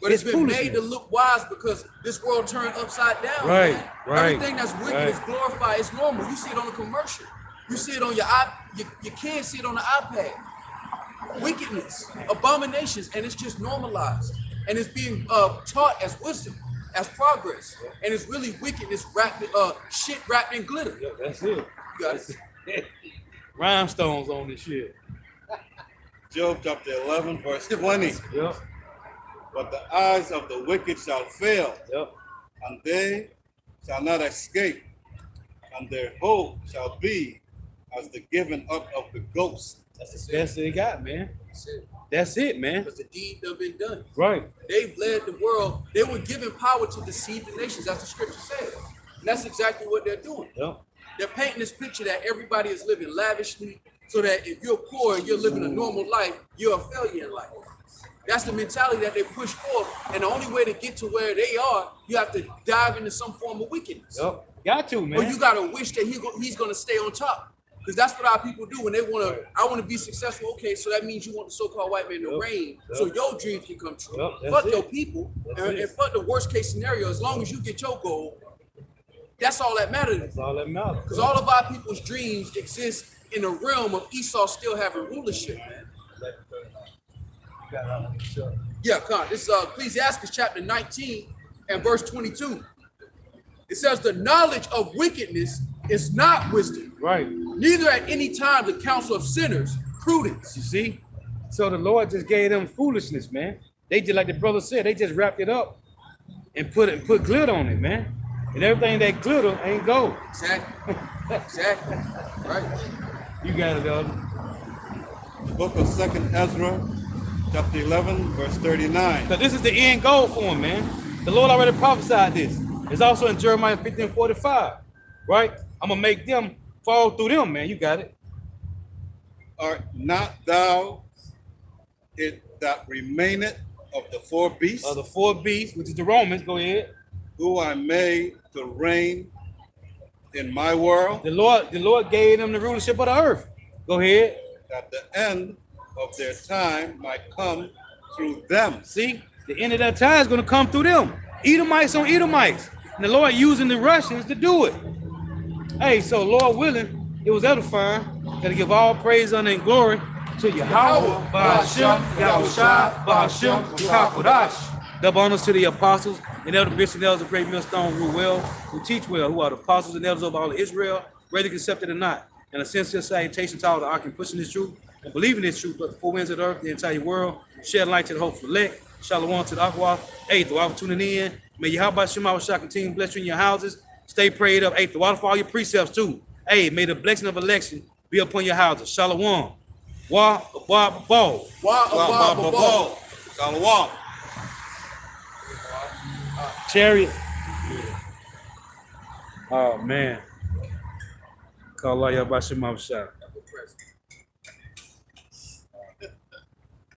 But it's It's been foolishness. made to look wise because this world turned upside down. Right, man. right, Everything that's wicked right. is glorified. It's normal. You see it on the commercial. You see it on your kids see it on the iPad. Wickedness, abominations, and it's just normalized. And it's being taught as wisdom, as progress. And it's really wickedness wrapped shit wrapped in glitter. Yeah, that's it. You got it. Rhinestones on this shit. Job chapter 11, verse 20. Yep. But the eyes of the wicked shall fail, Yep. and they shall not escape, and their hope shall be as the giving up of the ghost. That's the best they got, man. That's it. That's it, man. Because the deed done been done. Right. They've led the world. They were given power to deceive the nations, as the scripture said. And that's exactly what they're doing. Yep. They're painting this picture that everybody is living lavishly, so that if you're poor and you're living a normal life, you're a failure in life. That's the mentality that they push forth. And the only way to get to where they are, you have to dive into some form of wickedness. Yep. Got to, man. Or you gotta wish that he's gonna stay on top. Because that's what our people do when they I want to be successful. Okay, so that means you want the so-called white man to Yep. reign, Yep. so your dreams can come true. Yep, that's Fuck it. your people, and fuck the worst case scenario. As long as you get your goal, that's all that matters. That's all that matters. Because all of our people's dreams exist in the realm of Esau still having rulership, man. Yeah, come on. This is Ecclesiastes chapter 19 and verse 22. It says, the knowledge of wickedness is not wisdom, Right. neither at any time the counsel of sinners prudence. You see? So the Lord just gave them foolishness, man. They just like the brother said, they just wrapped it up and put glitter on it, man. And everything that glitter ain't gold. Exactly. Exactly. Right. You got it, Elder. The book of 2nd Ezra, chapter 11, verse 39. Because this is the end goal for him, man. The Lord already prophesied this. It's also in Jeremiah 15:45, right? I'm going to make them fall through them, man. You got it. Art not thou it that remaineth of the 4 beasts, The 4 beasts, which is the Romans, go ahead. who I made to reign in my world, The Lord gave them the rulership of the earth. Go ahead. that the end of their time might come through them. See, the end of that time is going to come through them. Edomites on Edomites. And the Lord using the Russians to do it. Hey, so Lord willing, it was edifying. Got to give all praise, honor, and glory to Yahweh, Ba'ashem, Yahushua, Ba'ashem, Kakodash. Double honors to the apostles and elder bishops and elders of Great Millstone who rule well, who teach well, who are the apostles and elders of all of Israel, whether accepted or not. And a sincere salutation to all the ark and pushing this truth and believing this truth, but the four winds of the earth, the entire world, shed light to the hopeful elect. Shalom to the Aqua. Hey, the water tuning in. May Yahweh Shema Shah continue to bless you in your houses. Stay prayed up. Hey, the water for all your precepts too. Hey, may the blessing of election be upon your houses. Shalom. Wa ba bo. Shalom. Shalom. Chariot. Oh man. Call Allah Yahweh Shema Shah.